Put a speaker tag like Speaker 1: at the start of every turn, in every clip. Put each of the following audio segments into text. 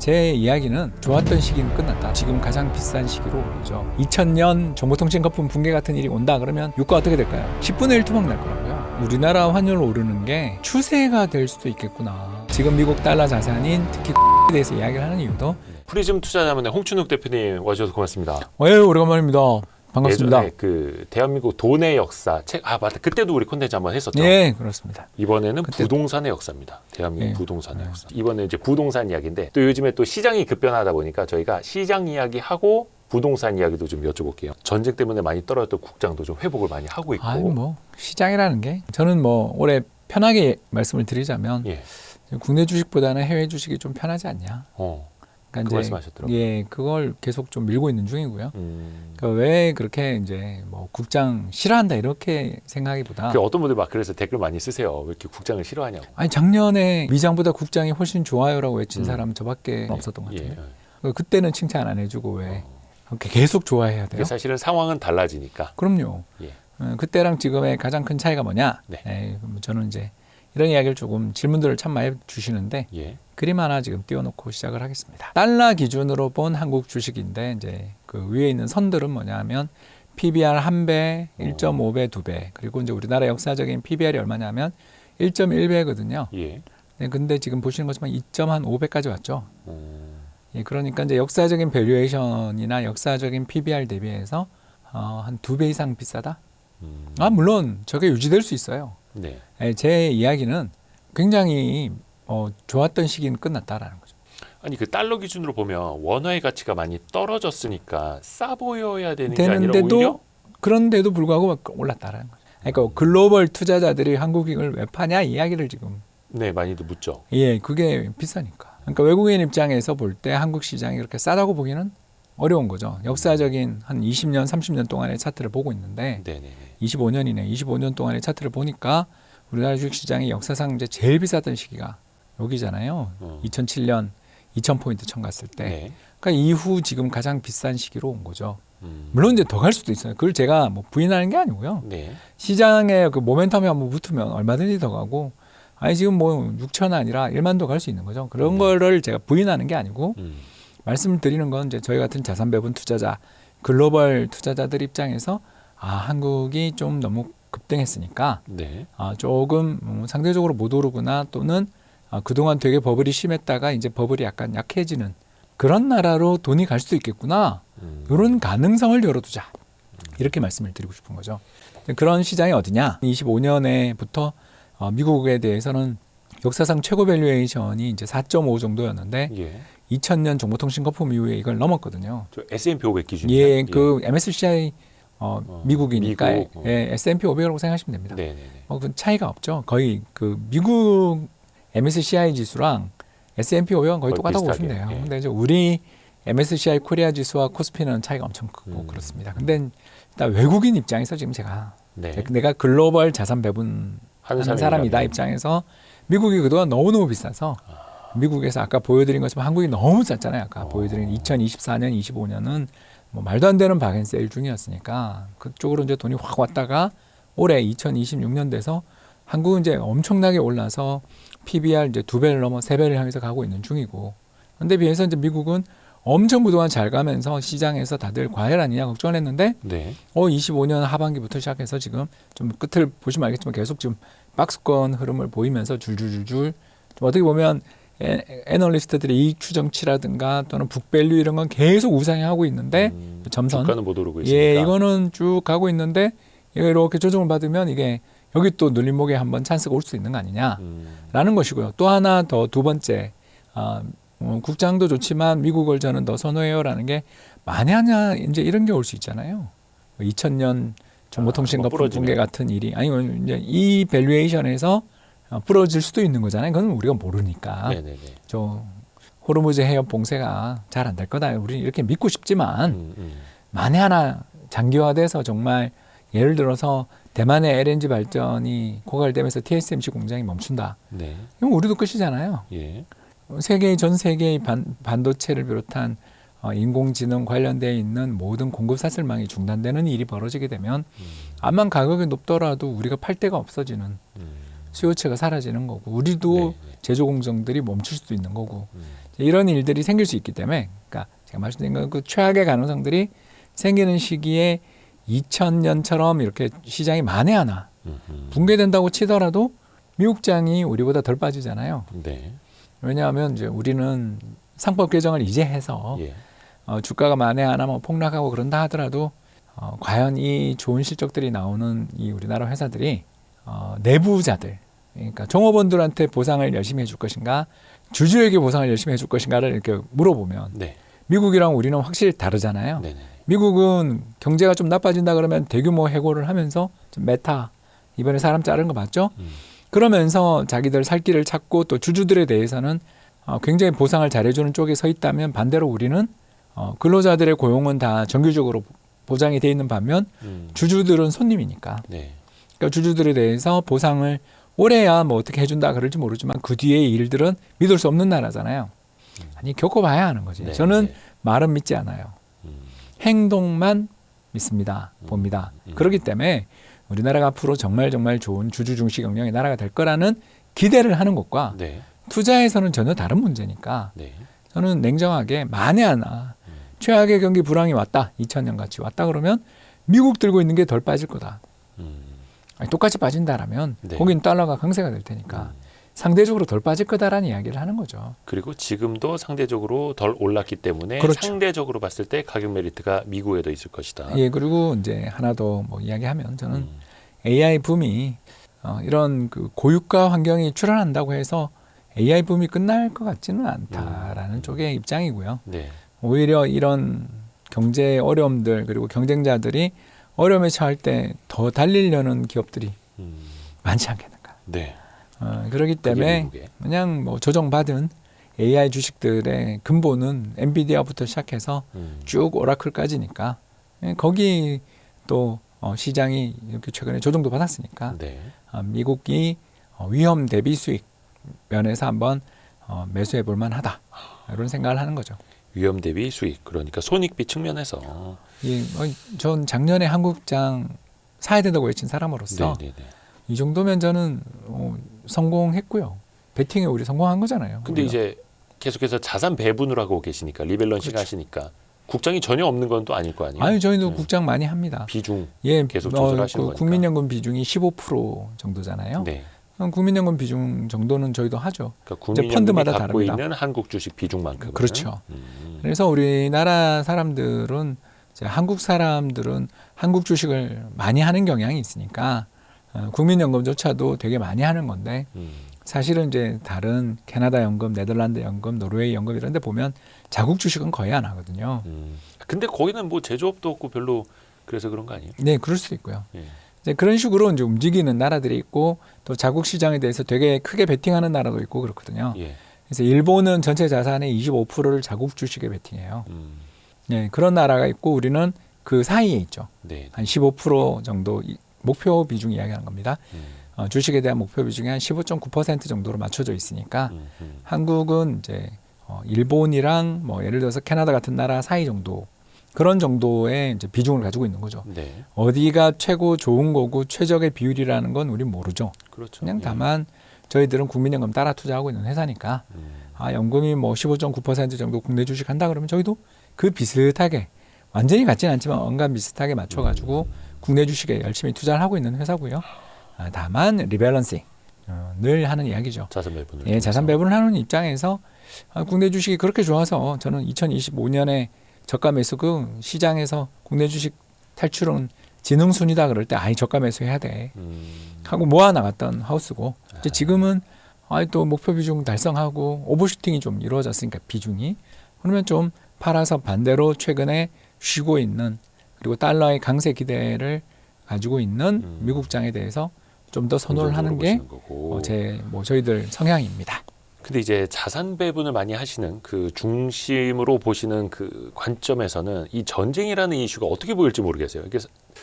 Speaker 1: 제 이야기는 좋았던 시기는 끝났다. 지금 가장 비싼 시기로 오죠. 2000년 정보통신 거품 붕괴 같은 일이 온다 그러면 유가 어떻게 될까요? 10분의 1 토막 날 거라고요. 우리나라 환율 오르는 게 추세가 될 수도 있겠구나. 지금 미국 달러 자산인 특히 에 대해서 이야기를 하는 이유도
Speaker 2: 프리즘 투자자문의 홍춘욱 대표님 와주셔서 고맙습니다.
Speaker 1: 오래간만입니다. 반갑습니다.
Speaker 2: 예전에 그 대한민국 돈의 역사 책 맞다. 그때도 우리 콘텐츠 한번 했었죠.
Speaker 1: 네, 그렇습니다.
Speaker 2: 이번에는 부동산의 역사입니다. 대한민국 부동산의
Speaker 1: 네.
Speaker 2: 역사. 이번에 이제 부동산 이야기인데 또 요즘에 또 시장이 급변하다 보니까 저희가 시장 이야기하고 부동산 이야기도 좀 여쭤볼게요. 전쟁 때문에 많이 떨어졌던 국장도 좀 회복을 많이 하고 있고.
Speaker 1: 시장이라는 게 저는 올해 편하게 말씀을 드리자면 국내 주식보다는 해외 주식이 좀 편하지 않냐.
Speaker 2: 그 말씀하셨더라고요.
Speaker 1: 예, 그걸 계속 좀 밀고 있는 중이고요. 그러니까 왜 그렇게 이제 국장 싫어한다 이렇게 생각하기보다.
Speaker 2: 어떤 분들 막 그래서 댓글 많이 쓰세요. 왜 이렇게 국장을 싫어하냐고.
Speaker 1: 아니 작년에 미장보다 국장이 훨씬 좋아요라고 외친 사람은 저밖에 없었던 것 같아요. 그때는 칭찬 안 해주고 왜 계속 좋아해야 돼요?
Speaker 2: 사실은 상황은 달라지니까.
Speaker 1: 그럼요. 그때랑 지금의 가장 큰 차이가 뭐냐? 저는 이제 이런 이야기를 조금 질문들을 참 많이 주시는데 그림 하나 지금 띄워놓고 시작을 하겠습니다. 달러 기준으로 본 한국 주식인데 이제 그 위에 있는 선들은 뭐냐면 PBR 1배, 1.5배, 2배 그리고 이제 우리나라 역사적인 PBR이 얼마냐면 1.1배거든요. 근데 지금 보시는 것처럼 2.5배까지 왔죠. 그러니까 이제 역사적인 밸류에이션이나 역사적인 PBR 대비해서 한 2배 이상 비싸다. 물론 저게 유지될 수 있어요. 제 이야기는 굉장히 좋았던 시기는 끝났다라는 거죠.
Speaker 2: 아니 그 달러 기준으로 보면 원화의 가치가 많이 떨어졌으니까 싸 보여야 되는 게 아니라 오히려
Speaker 1: 그런데도 불구하고 올랐다라는 거죠. 그러니까 글로벌 투자자들이 한국인을 왜 파냐 이야기를 지금
Speaker 2: 많이들 묻죠.
Speaker 1: 그게 비싸니까. 그러니까 외국인 입장에서 볼 때 한국 시장이 그렇게 싸다고 보기는 어려운 거죠. 역사적인 한 20년, 30년 동안의 차트를 보고 있는데 25년이네. 25년 동안의 차트를 보니까 우리나라 주식시장이 역사상 이제 제일 비쌌던 시기가 여기잖아요. 2007년 2000포인트 천 갔을 때. 그러니까 이후 지금 가장 비싼 시기로 온 거죠. 물론 이제 더 갈 수도 있어요. 그걸 제가 부인하는 게 아니고요. 시장에 그 모멘텀이 한번 붙으면 얼마든지 더 가고 지금 6천 아니라 1만도 갈 수 있는 거죠. 그런 거를 제가 부인하는 게 아니고 말씀을 드리는 건 이제 저희 같은 자산 배분 투자자, 글로벌 투자자들 입장에서 한국이 좀 너무 급등했으니까 조금 상대적으로 못 오르구나 또는 그동안 되게 버블이 심했다가 이제 버블이 약간 약해지는 그런 나라로 돈이 갈 수도 있겠구나. 이런 가능성을 열어두자. 이렇게 말씀을 드리고 싶은 거죠. 그런 시장이 어디냐? 25년에부터 미국에 대해서는 역사상 최고 밸류에이션이 이제 4.5 정도였는데 2000년 정보통신 거품 이후에 이걸 넘었거든요.
Speaker 2: 저 S&P 500 기준이요?
Speaker 1: 그 MSCI 미국이니까 S&P 500이라고 생각하시면 됩니다. 그 차이가 없죠. 거의 그 미국 MSCI 지수랑 S&P 500은 거의 똑같다고 보시면 돼요. 근데 이제 우리 MSCI 코리아 지수와 코스피는 차이가 엄청 크고 그렇습니다. 근데 일단 외국인 입장에서 지금 제가 내가 글로벌 자산 배분 하는 사람이다 입장에서 미국이 그동안 너무너무 비싸서 미국에서 아까 보여드린 것처럼 한국이 너무 쌌잖아요. 아까 보여드린 2024년, 25년은 말도 안 되는 박앤세일 중이었으니까 그쪽으로 이제 돈이 확 왔다가 올해 2026년 돼서 한국은 이제 엄청나게 올라서 PBR 이제 2배를 넘어 3배를 향해서 가고 있는 중이고 그런데 비해서 이제 미국은 엄청 그동안 잘 가면서 시장에서 다들 과열 아니냐 걱정을 했는데 25년 하반기부터 시작해서 지금 좀 끝을 보시면 알겠지만 계속 지금 박스권 흐름을 보이면서 줄줄줄줄 어떻게 보면 애널리스트들의 이익 추정치라든가 또는 북밸류 이런 건 계속 우상향하고 있는데 점선
Speaker 2: 주가는 못 오르고 있으니까
Speaker 1: 이거는 쭉 가고 있는데 이렇게 조정을 받으면 이게 여기 또 눌림목에 한번 찬스가 올 수 있는 거 아니냐라는 것이고요. 또 하나 더 두 번째 국장도 좋지만 미국을 저는 더 선호해요라는 게 만약에 이제 이런 게 올 수 있잖아요. 2000년 정보통신 거품 붕괴 같은 일이 아니면 이제 이 밸류에이션에서 부러질 수도 있는 거잖아요. 그건 우리가 모르니까. 저 호르무즈 해협 봉쇄가 잘 안 될 거다. 우리 이렇게 믿고 싶지만 만에 하나 장기화돼서 정말 예를 들어서 대만의 LNG 발전이 고갈되면서 TSMC 공장이 멈춘다. 그럼 우리도 끝이잖아요. 전 세계의 반도체를 비롯한 인공지능 관련되어 있는 모든 공급 사슬망이 중단되는 일이 벌어지게 되면 암만 가격이 높더라도 우리가 팔 데가 없어지는 수요체가 사라지는 거고 우리도 제조 공정들이 멈출 수도 있는 거고 이런 일들이 생길 수 있기 때문에, 그러니까 제가 말씀드린 건 그 최악의 가능성들이 생기는 시기에 2000년처럼 이렇게 시장이 만에 하나 붕괴된다고 치더라도 미국장이 우리보다 덜 빠지잖아요.
Speaker 2: 네.
Speaker 1: 왜냐하면 이제 우리는 상법 개정을 이제 해서
Speaker 2: 예.
Speaker 1: 주가가 만에 하나 뭐 폭락하고 그런다 하더라도 과연 이 좋은 실적들이 나오는 이 우리나라 회사들이 내부자들, 그러니까 종업원들한테 보상을 열심히 해줄 것인가, 주주에게 보상을 열심히 해줄 것인가를 이렇게 물어보면
Speaker 2: 네.
Speaker 1: 미국이랑 우리는 확실히 다르잖아요.
Speaker 2: 네네.
Speaker 1: 미국은 경제가 좀 나빠진다 그러면 대규모 해고를 하면서 좀 메타, 이번에 사람 자른 거 맞죠? 그러면서 자기들 살 길을 찾고 또 주주들에 대해서는 굉장히 보상을 잘해주는 쪽에 서 있다면, 반대로 우리는 근로자들의 고용은 다 정규적으로 보장이 돼 있는 반면 주주들은 손님이니까,
Speaker 2: 네.
Speaker 1: 그러니까 주주들에 대해서 보상을 올해야 뭐 어떻게 해준다 그럴지 모르지만 그 뒤의 일들은 믿을 수 없는 나라잖아요. 아니 겪어봐야 하는 거지.
Speaker 2: 네,
Speaker 1: 저는
Speaker 2: 네.
Speaker 1: 말은 믿지 않아요. 행동만 믿습니다. 봅니다. 그렇기 때문에 우리나라가 앞으로 정말 좋은 주주 중시 경영의 나라가 될 거라는 기대를 하는 것과
Speaker 2: 네.
Speaker 1: 투자에서는 전혀 다른 문제니까
Speaker 2: 네.
Speaker 1: 저는 냉정하게 만에 하나 최악의 경기 불황이 왔다, 2000년 같이 왔다 그러면 미국 들고 있는 게 덜 빠질 거다. 아니, 똑같이 빠진다라면
Speaker 2: 네.
Speaker 1: 거긴 달러가 강세가 될 테니까 상대적으로 덜 빠질 거다라는 이야기를 하는 거죠.
Speaker 2: 그리고 지금도 상대적으로 덜 올랐기 때문에
Speaker 1: 그렇죠.
Speaker 2: 상대적으로 봤을 때 가격 메리트가 미국에도 있을 것이다.
Speaker 1: 예, 그리고 이제 하나 더 뭐 이야기하면 저는 AI 붐이 이런 그 고유가 환경이 출현한다고 해서 AI 붐이 끝날 것 같지는 않다라는 쪽의 입장이고요.
Speaker 2: 네.
Speaker 1: 오히려 이런 경제 어려움들 그리고 경쟁자들이 어려움에 처할 때 더 달리려는 기업들이 많지 않겠는가.
Speaker 2: 네.
Speaker 1: 그렇기 때문에
Speaker 2: 미국의.
Speaker 1: 그냥 뭐 조정받은 AI 주식들의 근본은 엔비디아부터 시작해서 쭉 오라클까지니까 거기 또 시장이 이렇게 최근에 조정도 받았으니까
Speaker 2: 네.
Speaker 1: 미국이 위험 대비 수익 면에서 한번 매수해 볼 만하다 이런 생각을 하는 거죠.
Speaker 2: 위험 대비 수익, 그러니까 손익비 측면에서.
Speaker 1: 전 작년에 한국장 사야 된다고 외친 사람으로서
Speaker 2: 네.
Speaker 1: 이 정도면 저는 성공했고요. 베팅에 우리 성공한 거잖아요.
Speaker 2: 근데
Speaker 1: 우리가.
Speaker 2: 이제 계속해서 자산 배분을 하고 계시니까 리밸런싱
Speaker 1: 그렇죠.
Speaker 2: 하시니까 국장이 전혀 없는 건 또 아닐 거 아니에요.
Speaker 1: 아니 저희도 국장 많이 합니다.
Speaker 2: 비중
Speaker 1: 예,
Speaker 2: 계속 조절하시는 거니까.
Speaker 1: 국민연금 비중이 15% 정도잖아요.
Speaker 2: 네.
Speaker 1: 그럼 국민연금 비중 정도는 저희도 하죠.
Speaker 2: 그러니까
Speaker 1: 이제
Speaker 2: 국민연금이
Speaker 1: 펀드마다
Speaker 2: 갖고
Speaker 1: 다릅니다.
Speaker 2: 있는 한국 주식 비중만큼.
Speaker 1: 그렇죠. 그래서 우리나라 사람들은 한국 사람들은 한국 주식을 많이 하는 경향이 있으니까 국민연금조차도 되게 많이 하는 건데 사실은 이제 다른 캐나다 연금, 네덜란드 연금, 노르웨이 연금 이런 데 보면 자국 주식은 거의 안 하거든요.
Speaker 2: 근데 거기는 뭐 제조업도 없고 별로 그래서 그런 거 아니에요?
Speaker 1: 네, 그럴 수도 있고요.
Speaker 2: 예.
Speaker 1: 이제 그런 식으로 이제 움직이는 나라들이 있고 또 자국 시장에 대해서 되게 크게 베팅하는 나라도 있고 그렇거든요.
Speaker 2: 예.
Speaker 1: 그래서 일본은 전체 자산의 25%를 자국 주식에 베팅해요. 네, 그런 나라가 있고 우리는 그 사이에 있죠.
Speaker 2: 네.
Speaker 1: 한 15% 정도 목표 비중 이야기하는 겁니다. 주식에 대한 목표 비중이 한 15.9% 정도로 맞춰져 있으니까 한국은 이제 일본이랑 뭐 예를 들어서 캐나다 같은 나라 사이 정도 그런 정도의 이제 비중을 가지고 있는 거죠.
Speaker 2: 네.
Speaker 1: 어디가 최고 좋은 거고 최적의 비율이라는 건 우린 모르죠.
Speaker 2: 그렇죠.
Speaker 1: 그냥
Speaker 2: 예.
Speaker 1: 다만 저희들은 국민연금 따라 투자하고 있는 회사니까 연금이 뭐 15.9% 정도 국내 주식 한다 그러면 저희도 그 비슷하게 완전히 같지는 않지만 언간 비슷하게 맞춰가지고 국내 주식에 열심히 투자를 하고 있는 회사고요. 다만 리밸런싱 늘 하는 이야기죠.
Speaker 2: 자산 배분을.
Speaker 1: 예, 자산 배분을 하는 입장에서 국내 주식이 그렇게 좋아서 저는 2025년에 저가 매수 그 시장에서 국내 주식 탈출은 지능순이다 그럴 때 저가 매수해야 돼 하고 모아 나갔던 하우스고 이제 지금은 또 목표 비중 달성하고 오버슈팅이 좀 이루어졌으니까 비중이 그러면 좀 팔아서 반대로 최근에 쉬고 있는 그리고 달러의 강세 기대를 가지고 있는 미국장에 대해서 좀 더 선호를 하는 게 저희들 성향입니다.
Speaker 2: 근데 이제 자산 배분을 많이 하시는 그 중심으로 보시는 그 관점에서는 이 전쟁이라는 이슈가 어떻게 보일지 모르겠어요. 이게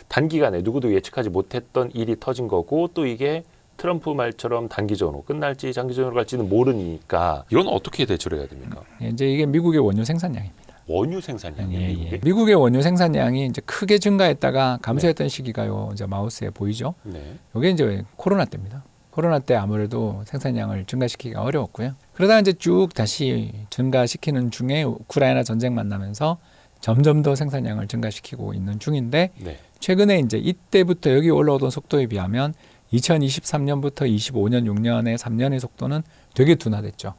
Speaker 2: 단기간에 누구도 예측하지 못했던 일이 터진 거고 또 이게 트럼프 말처럼 단기전으로 끝날지 장기전으로 갈지는 모르니까 이건 어떻게 대처를 해야 됩니까?
Speaker 1: 이제 이게 미국의 원유 생산량입니다.
Speaker 2: 원유 생산량이에요.
Speaker 1: 예. 미국의 원유 생산량이 이제 크게 증가했다가 감소했던 시기가 이제 마우스에 보이죠.
Speaker 2: 네.
Speaker 1: 이게 이제 코로나 때입니다. 코로나 때 아무래도 생산량을 증가시키기가 어려웠고요. 그러다 이제 쭉 다시 증가시키는 중에 우크라이나 전쟁 만나면서 점점 더 생산량을 증가시키고 있는 중인데
Speaker 2: 네.
Speaker 1: 최근에 이제 이때부터 여기 올라오던 속도에 비하면 2023년부터 25년, 6년의 3년의 속도는 되게 둔화됐죠.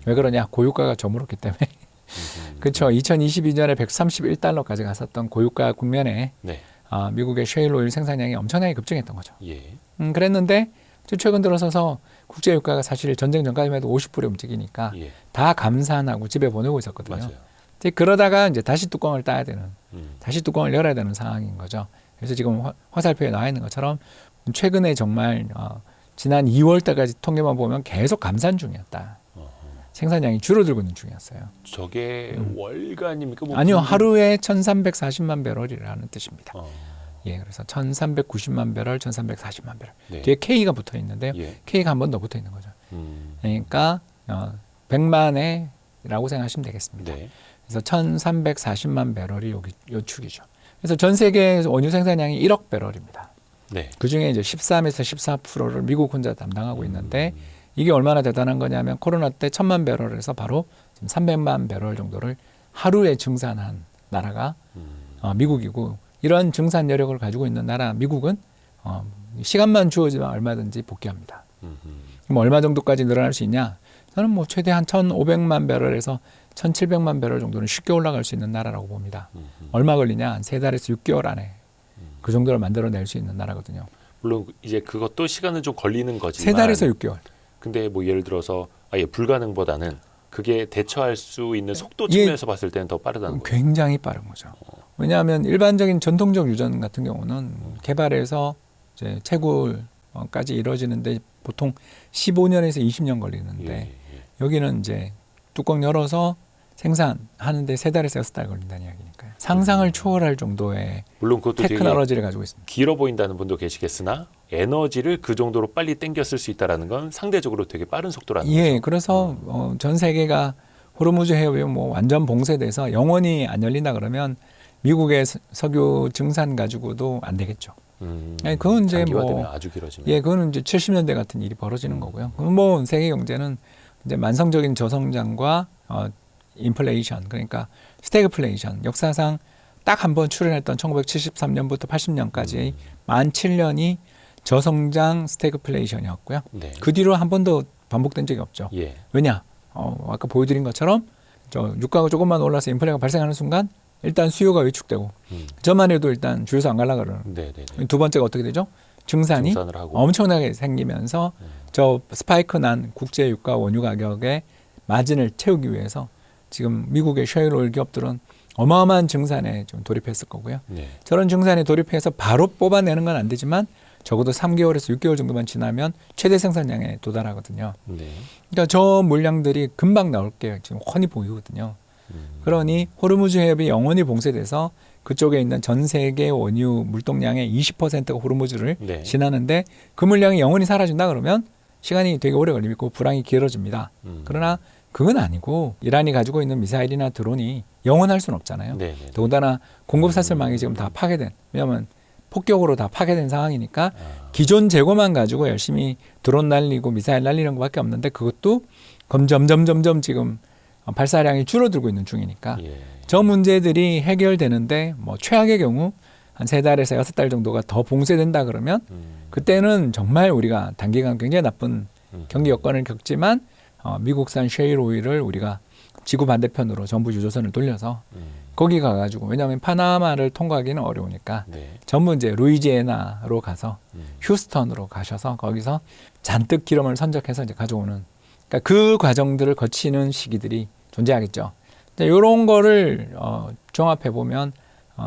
Speaker 1: 왜 그러냐? 고유가가 저물었기 때문에. 그렇죠. 2022년에 131달러까지 갔었던 고유가 국면에
Speaker 2: 네.
Speaker 1: 미국의 셰일 오일 생산량이 엄청나게 급증했던 거죠.
Speaker 2: 예.
Speaker 1: 그랬는데 최근 들어서서 국제 유가가 사실 전쟁 전까지만 해도 50불에 움직이니까
Speaker 2: 예.
Speaker 1: 다 감산하고 집에 보내고 있었거든요.
Speaker 2: 맞아요.
Speaker 1: 이제 그러다가 이제 다시 뚜껑을 따야 되는,
Speaker 2: 음.
Speaker 1: 다시 뚜껑을 열어야 되는 상황인 거죠. 그래서 지금 화살표에 나와 있는 것처럼 최근에 정말 지난 2월 달까지 통계만 보면 계속 감산 중이었다. 생산량이 줄어들고 있는 중이었어요.
Speaker 2: 저게 월간입니까? 뭐
Speaker 1: 아니요, 하루에 1,340만 배럴이라는 뜻입니다.
Speaker 2: 어.
Speaker 1: 예, 그래서 1,390만 배럴, 1,340만 배럴.
Speaker 2: 네.
Speaker 1: 뒤에 K가 붙어 있는데요.
Speaker 2: 예.
Speaker 1: K가 한 번 더 붙어 있는 거죠.
Speaker 2: 음.
Speaker 1: 그러니까 100만회라고 생각하시면 되겠습니다.
Speaker 2: 네.
Speaker 1: 그래서 1,340만 배럴이 요 축이죠. 그래서 전 세계 원유 생산량이 1억 배럴입니다.
Speaker 2: 네.
Speaker 1: 그 중에 이제 13에서 14%를 미국 혼자 담당하고 있는데 이게 얼마나 대단한 거냐면 코로나 때 1,000만 배럴에서 바로 지금 300만 배럴 정도를 하루에 증산한 나라가 미국이고 이런 증산 여력을 가지고 있는 나라 미국은 시간만 주어지면 얼마든지 복귀합니다. 그럼 얼마 정도까지 늘어날 수 있냐? 저는 뭐 최대한 1,500만 배럴에서 1,700만 배럴 정도는 쉽게 올라갈 수 있는 나라라고 봅니다. 얼마 걸리냐? 한 3달에서 6개월 안에 그 정도를 만들어낼 수 있는 나라거든요.
Speaker 2: 물론 이제 그것도 시간은 좀 걸리는 거지만
Speaker 1: 3달에서 6개월.
Speaker 2: 근데 뭐 예를 들어서 아예 불가능보다는 그게 대처할 수 있는 속도
Speaker 1: 예.
Speaker 2: 측면에서 봤을 때는 더 빠르다는 거예요.
Speaker 1: 굉장히 빠른 거죠. 왜냐하면 일반적인 전통적 유전 같은 경우는 개발해서 이제 채굴까지 이루어지는데 보통 15년에서 20년 걸리는데
Speaker 2: 예.
Speaker 1: 여기는 이제 뚜껑 열어서 생산하는데 3달에서 6달 걸린다는 이야기니까요. 상상을 초월할 정도의
Speaker 2: 물론 그것도 되게
Speaker 1: 테크놀로지를 가지고 있습니다.
Speaker 2: 길어 보인다는 분도 계시겠으나 에너지를 그 정도로 빨리 땡겨 쓸 수 있다라는 건 상대적으로 되게 빠른 속도라는
Speaker 1: 예,
Speaker 2: 거죠.
Speaker 1: 그래서 전 세계가 호르무즈 해협이 뭐 완전 봉쇄돼서 영원히 안 열린다 그러면 미국의 석유 증산 가지고도 안 되겠죠. 아니, 그건 이제
Speaker 2: 장기화되면 아주 길어지면.
Speaker 1: 예, 그거는 이제 70년대 같은 일이 벌어지는 거고요. 뭐 세계 경제는 이제 만성적인 저성장과 인플레이션, 그러니까 스태그플레이션, 역사상 딱 한 번 출현했던 1973년부터 80년까지 만 7년이 저성장 스태그플레이션이었고요.
Speaker 2: 네.
Speaker 1: 그 뒤로 한 번도 반복된 적이 없죠.
Speaker 2: 예.
Speaker 1: 왜냐? 아까 보여드린 것처럼 유가가 조금만 올라서 인플레가 발생하는 순간 일단 수요가 위축되고 저만 해도 일단 줄서 안 가려고 그러는.
Speaker 2: 네네네.
Speaker 1: 두 번째가 어떻게 되죠? 증산이
Speaker 2: 증산을 하고.
Speaker 1: 엄청나게 생기면서 저 스파이크 난 국제 유가 원유 가격의 마진을 채우기 위해서 지금 미국의 셰일 오일 기업들은 어마어마한 증산에 좀 돌입했을 거고요.
Speaker 2: 네.
Speaker 1: 저런 증산에 돌입해서 바로 뽑아내는 건 안 되지만 적어도 3개월에서 6개월 정도만 지나면 최대 생산량에 도달하거든요.
Speaker 2: 네.
Speaker 1: 그러니까 저 물량들이 금방 나올 게 지금 훤히 보이거든요. 그러니 호르무즈 해협이 영원히 봉쇄돼서 그쪽에 있는 전 세계 원유 물동량의 20%가 호르무즈를
Speaker 2: 네.
Speaker 1: 지나는데 그 물량이 영원히 사라진다 그러면 시간이 되게 오래 걸리고 불황이 길어집니다. 그러나 그건 아니고 이란이 가지고 있는 미사일이나 드론이 영원할 수는 없잖아요.
Speaker 2: 네네.
Speaker 1: 더군다나 공급 사슬망이 지금 다 파괴된, 왜냐하면 폭격으로 다 파괴된 상황이니까 기존 재고만 가지고 열심히 드론 날리고 미사일 날리는 것밖에 없는데 그것도 점점 지금 발사량이 줄어들고 있는 중이니까
Speaker 2: 예.
Speaker 1: 저 문제들이 해결되는데 뭐 최악의 경우 한 3달에서 6달 정도가 더 봉쇄된다 그러면 그때는 정말 우리가 단기간 굉장히 나쁜 경기 여건을 겪지만 미국산 셰일 오일을 우리가 지구 반대편으로 전부 유조선을 돌려서 거기 가가지고 왜냐하면 파나마를 통과하기는 어려우니까
Speaker 2: 네.
Speaker 1: 전부 이제 루이지애나로 가서 휴스턴으로 가셔서 거기서 잔뜩 기름을 선적해서 이제 가져오는 그러니까 그 과정들을 거치는 시기들이 존재하겠죠. 이런 거를 종합해 보면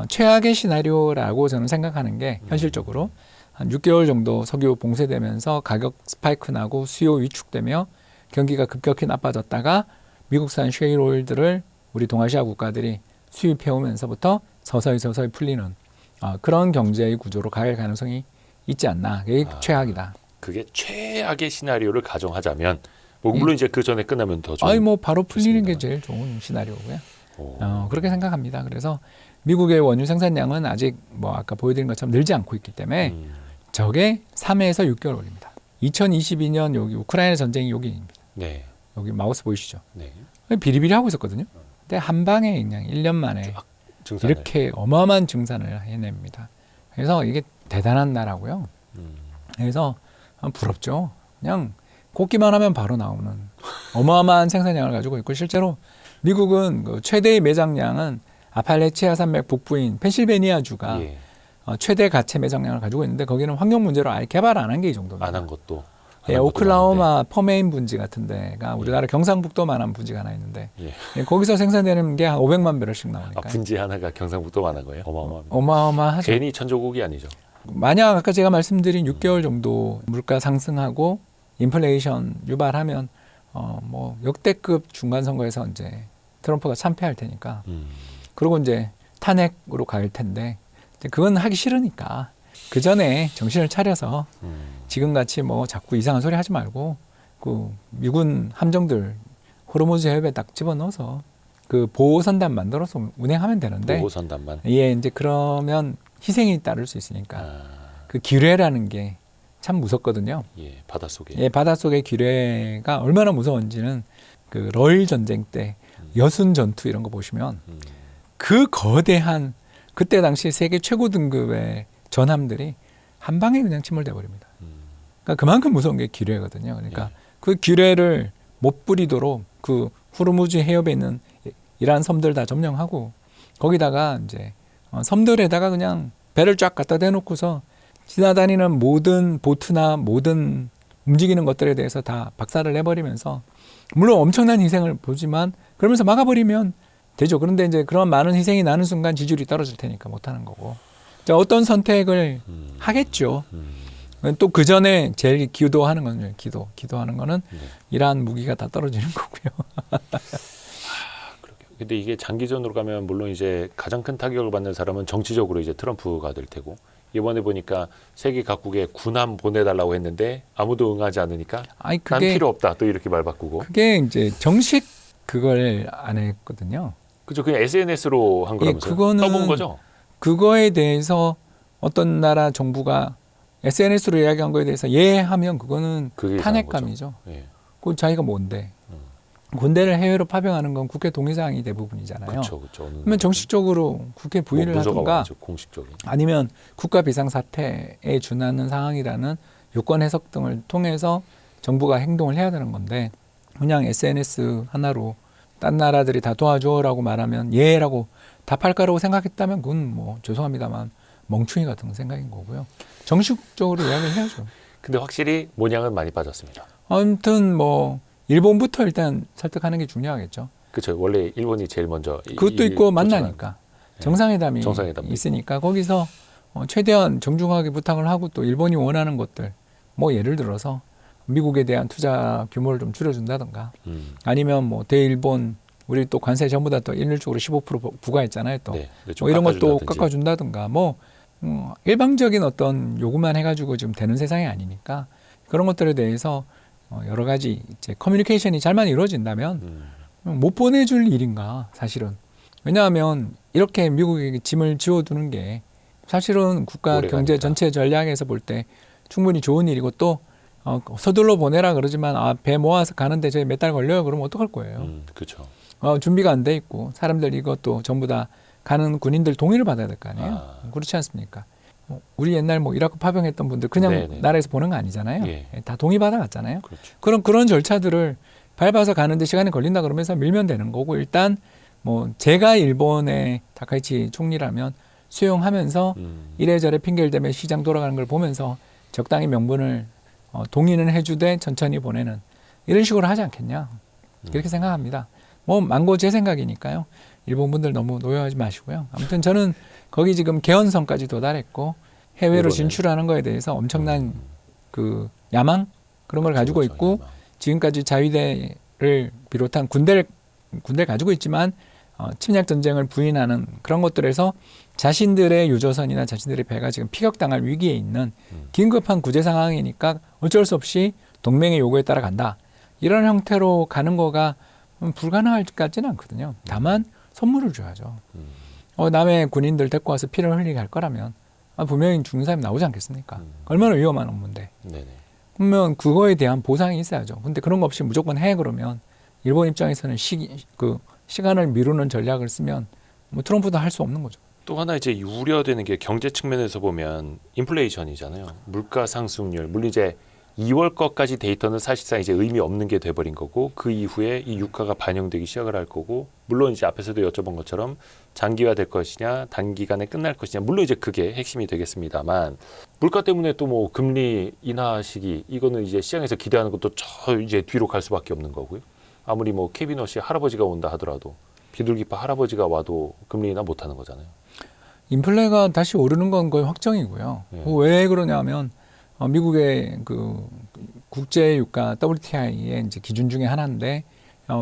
Speaker 1: 최악의 시나리오라고 저는 생각하는 게 현실적으로 한 6개월 정도 석유 봉쇄되면서 가격 스파이크 나고 수요 위축되며 경기가 급격히 나빠졌다가 미국산 셰일 오일들을 우리 동아시아 국가들이 수입해 오면서부터 서서히 풀리는 그런 경제의 구조로 갈 가능성이 있지 않나. 그게 최악이다.
Speaker 2: 그게 최악의 시나리오를 가정하자면 뭐 물론 이제 그 전에 끝나면 더 좋은.
Speaker 1: 아니 뭐 바로 풀리는 게
Speaker 2: 좋습니다만.
Speaker 1: 제일 좋은 시나리오고요. 그렇게 생각합니다. 그래서 미국의 원유 생산량은 아직 뭐 아까 보여드린 것처럼 늘지 않고 있기 때문에 저게 3에서 6개월 걸립니다. 2022년 여기 우크라이나 전쟁이 여기입니다.
Speaker 2: 네.
Speaker 1: 여기 마우스 보이시죠?
Speaker 2: 네.
Speaker 1: 비리비리 하고 있었거든요. 근데 한 방에 그냥 1년 만에
Speaker 2: 증산을.
Speaker 1: 이렇게 어마어마한 증산을 해냅니다. 그래서 이게 대단한 나라고요. 그래서 부럽죠. 그냥 꽂기만 하면 바로 나오는 어마어마한 생산량을 가지고 있고, 실제로 미국은 그 최대의 매장량은 아팔레치아 산맥 북부인 펜실베니아주가
Speaker 2: 예.
Speaker 1: 최대 가채 매장량을 가지고 있는데, 거기는 환경 문제로 아예 개발 안 한 게 이 정도입니다.
Speaker 2: 안 한 것도.
Speaker 1: 예, 오클라호마 퍼메인 분지 같은 데가 우리나라 경상북도만한 분지가 하나 있는데,
Speaker 2: 예.
Speaker 1: 예, 거기서 생산되는 게 한 500만 배럴씩 나오니까.
Speaker 2: 분지 하나가 경상북도만한 거예요? 어마어마합니다.
Speaker 1: 어마어마하죠.
Speaker 2: 괜히 천조국이 아니죠.
Speaker 1: 만약 아까 제가 말씀드린 6개월 정도 물가 상승하고 인플레이션 유발하면 뭐 역대급 중간 선거에서 이제 트럼프가 참패할 테니까, 그리고 이제 탄핵으로 갈 텐데, 이제 그건 하기 싫으니까 그 전에 정신을 차려서 지금같이 뭐 자꾸 이상한 소리 하지 말고 그 미군 함정들 호르무즈 해협에 딱 집어넣어서 그 보호선단 만들어서 운행하면 되는데,
Speaker 2: 보호선단만.
Speaker 1: 예, 이제 그러면 희생이 따를 수 있으니까 그 기뢰라는 게 참 무섭거든요.
Speaker 2: 예, 바닷속에.
Speaker 1: 예, 바닷속의 기뢰가 얼마나 무서운지는 그 러일 전쟁 때 여순 전투 이런 거 보시면 그 거대한, 그때 당시 세계 최고 등급의 전함들이 한 방에 그냥 침몰돼 버립니다. 그러니까 그만큼 무서운 게 기뢰거든요. 그러니까
Speaker 2: 예.
Speaker 1: 그 기뢰를 못 뿌리도록 그 후르무즈 해협에 있는 이란 섬들 다 점령하고, 거기다가 이제 섬들에다가 그냥 배를 쫙 갖다 대놓고서 지나다니는 모든 보트나 모든 움직이는 것들에 대해서 다 박살을 내버리면서, 물론 엄청난 희생을 보지만 그러면서 막아버리면 되죠. 그런데 이제 그런 많은 희생이 나는 순간 지지율이 떨어질 테니까 못하는 거고. 자, 어떤 선택을 하겠죠. 또 그 전에 제일 기도하는 거는 기도하는 거는 이란 무기가 다 떨어지는 거고요.
Speaker 2: 근데 이게 장기전으로 가면 물론 이제 가장 큰 타격을 받는 사람은 정치적으로 이제 트럼프가 될 테고, 이번에 보니까 세계 각국에 군함 보내달라고 했는데 아무도 응하지 않으니까
Speaker 1: 아니,
Speaker 2: 난 필요 없다 또 이렇게 말 바꾸고.
Speaker 1: 그게 이제 정식 그걸 안 했거든요.
Speaker 2: 그죠? 그냥 SNS로 한 거라면서요?
Speaker 1: 그거는
Speaker 2: 떠본 거죠?
Speaker 1: 그거에 대해서 어떤 나라 정부가 SNS로 이야기한 거에 대해서 하면 그거는
Speaker 2: 그게
Speaker 1: 탄핵감이죠.
Speaker 2: 예.
Speaker 1: 그 자기가 뭔데? 군대를 해외로 파병하는 건 국회 동의사항이 대부분이잖아요.
Speaker 2: 그렇죠.
Speaker 1: 그러면 정식적으로 국회 부의를 하든가,
Speaker 2: 공식적인.
Speaker 1: 아니면 국가 비상사태에 준하는 상황이라는 요건 해석 등을 통해서 정부가 행동을 해야 되는 건데, 그냥 SNS 하나로 딴 나라들이 다 도와줘라고 말하면 예라고 답할 거라고 생각했다면 그건 뭐 죄송합니다만 멍충이 같은 생각인 거고요. 정식적으로 이야기를 해야죠.
Speaker 2: 근데 확실히 모양은 많이 빠졌습니다.
Speaker 1: 아무튼 뭐 일본부터 일단 설득하는 게 중요하겠죠.
Speaker 2: 그렇죠. 원래 일본이 제일 먼저.
Speaker 1: 그것도 있고 만나니까 정상회담이
Speaker 2: 정상회담
Speaker 1: 있으니까 거기서 최대한 정중하게 부탁을 하고, 또 일본이 원하는 것들, 뭐 예를 들어서 미국에 대한 투자 규모를 좀 줄여준다든가, 아니면 뭐 대일본, 우리 또 관세 전부 다 또 일률적으로 15% 부과했잖아요. 또
Speaker 2: 네,
Speaker 1: 뭐 이런 것도 깎아준다든가, 뭐 일방적인 어떤 요구만 해가지고 지금 되는 세상이 아니니까, 그런 것들에 대해서 여러 가지 이제 커뮤니케이션이 잘만 이루어진다면 못 보내줄 일인가, 사실은. 왜냐하면 이렇게 미국에게 짐을 지워두는 게 사실은 국가 경제
Speaker 2: 가니까.
Speaker 1: 전체 전략에서 볼 때 충분히 좋은 일이고, 또 서둘러 보내라 그러지만 배 모아서 가는데 저희 몇 달 걸려요. 그러면 어떡할 거예요.
Speaker 2: 그렇죠.
Speaker 1: 준비가 안 돼 있고, 사람들 이것도 전부 다 가는 군인들 동의를 받아야 될 거 아니에요. 그렇지 않습니까? 우리 옛날 뭐 이라크 파병했던 분들 그냥
Speaker 2: 네네.
Speaker 1: 나라에서 보는 거 아니잖아요.
Speaker 2: 예.
Speaker 1: 다 동의받아 갔잖아요.
Speaker 2: 그렇죠.
Speaker 1: 그런 절차들을 밟아서 가는데 시간이 걸린다 그러면서 밀면 되는 거고, 일단 뭐 제가 일본의 다카이치 총리라면 수용하면서 이래저래 핑계를 대며 시장 돌아가는 걸 보면서 적당히 명분을 동의는 해주되 천천히 보내는 이런 식으로 하지 않겠냐, 그렇게 생각합니다. 뭐 만고 제 생각이니까요. 일본 분들 너무 노여하지 마시고요. 아무튼 저는 거기 지금 개헌선까지 도달했고, 해외로 진출하는 거에 대해서 엄청난 그 야망 그런 걸 가지고 있고, 지금까지 자위대를 비롯한 군대를 가지고 있지만 침략 전쟁을 부인하는 그런 것들에서 자신들의 유조선이나 자신들의 배가 지금 피격당할 위기에 있는 긴급한 구제 상황이니까 어쩔 수 없이 동맹의 요구에 따라 간다, 이런 형태로 가는 거가 불가능할 것 같지는 않거든요. 다만 선물을 줘야죠. 남의 군인들 데리고 와서 피를 흘리게 할 거라면 분명히 죽는 사람이 나오지 않겠습니까? 얼마나 위험한 업무인데.
Speaker 2: 네네.
Speaker 1: 그러면 그거에 대한 보상이 있어야죠. 근데 그런 거 없이 무조건 해 그러면 일본 입장에서는 시간을 미루는 전략을 쓰면 뭐 트럼프도 할 수 없는 거죠.
Speaker 2: 또 하나 이제 우려되는 게 경제 측면에서 보면 인플레이션이잖아요. 물가 상승률. 물론 이제 2월 것까지 데이터는 사실상 이제 의미 없는 게 돼버린 거고 그 이후에 이 유가가 반영되기 시작을 할 거고 물론 이제 앞에서도 여쭤본 것처럼 장기화될 것이냐 단기간에 끝날 것이냐 물론 이제 그게 핵심이 되겠습니다만 물가 때문에 또 뭐 금리 인하 시기 이거는 이제 시장에서 기대하는 것도 저 이제 뒤로 갈 수밖에 없는 거고요. 아무리 뭐 케빈 워시 할아버지가 온다 하더라도 비둘기파 할아버지가 와도 금리 인하 못 하는 거잖아요.
Speaker 1: 인플레가 다시 오르는 건 거의 확정이고요.
Speaker 2: 예.
Speaker 1: 왜 그러냐면 미국의 그 국제 유가 WTI의 이제 기준 중에 하나인데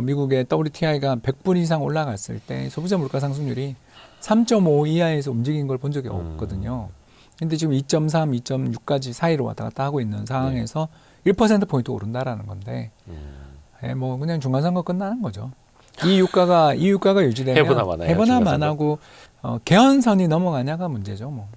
Speaker 1: 미국의 WTI가 100불 이상 올라갔을 때 소비자 물가 상승률이 3.5 이하에서 움직인 걸 본 적이 없거든요. 근데 지금 2.3, 2.6까지 사이로 왔다 갔다 하고 있는 상황에서 1%포인트 오른다라는 건데 뭐 그냥 중간선거 끝나는 거죠. 이 유가가 유지되면 해보나 마나고 개헌선이 넘어가냐가 문제죠. 뭐.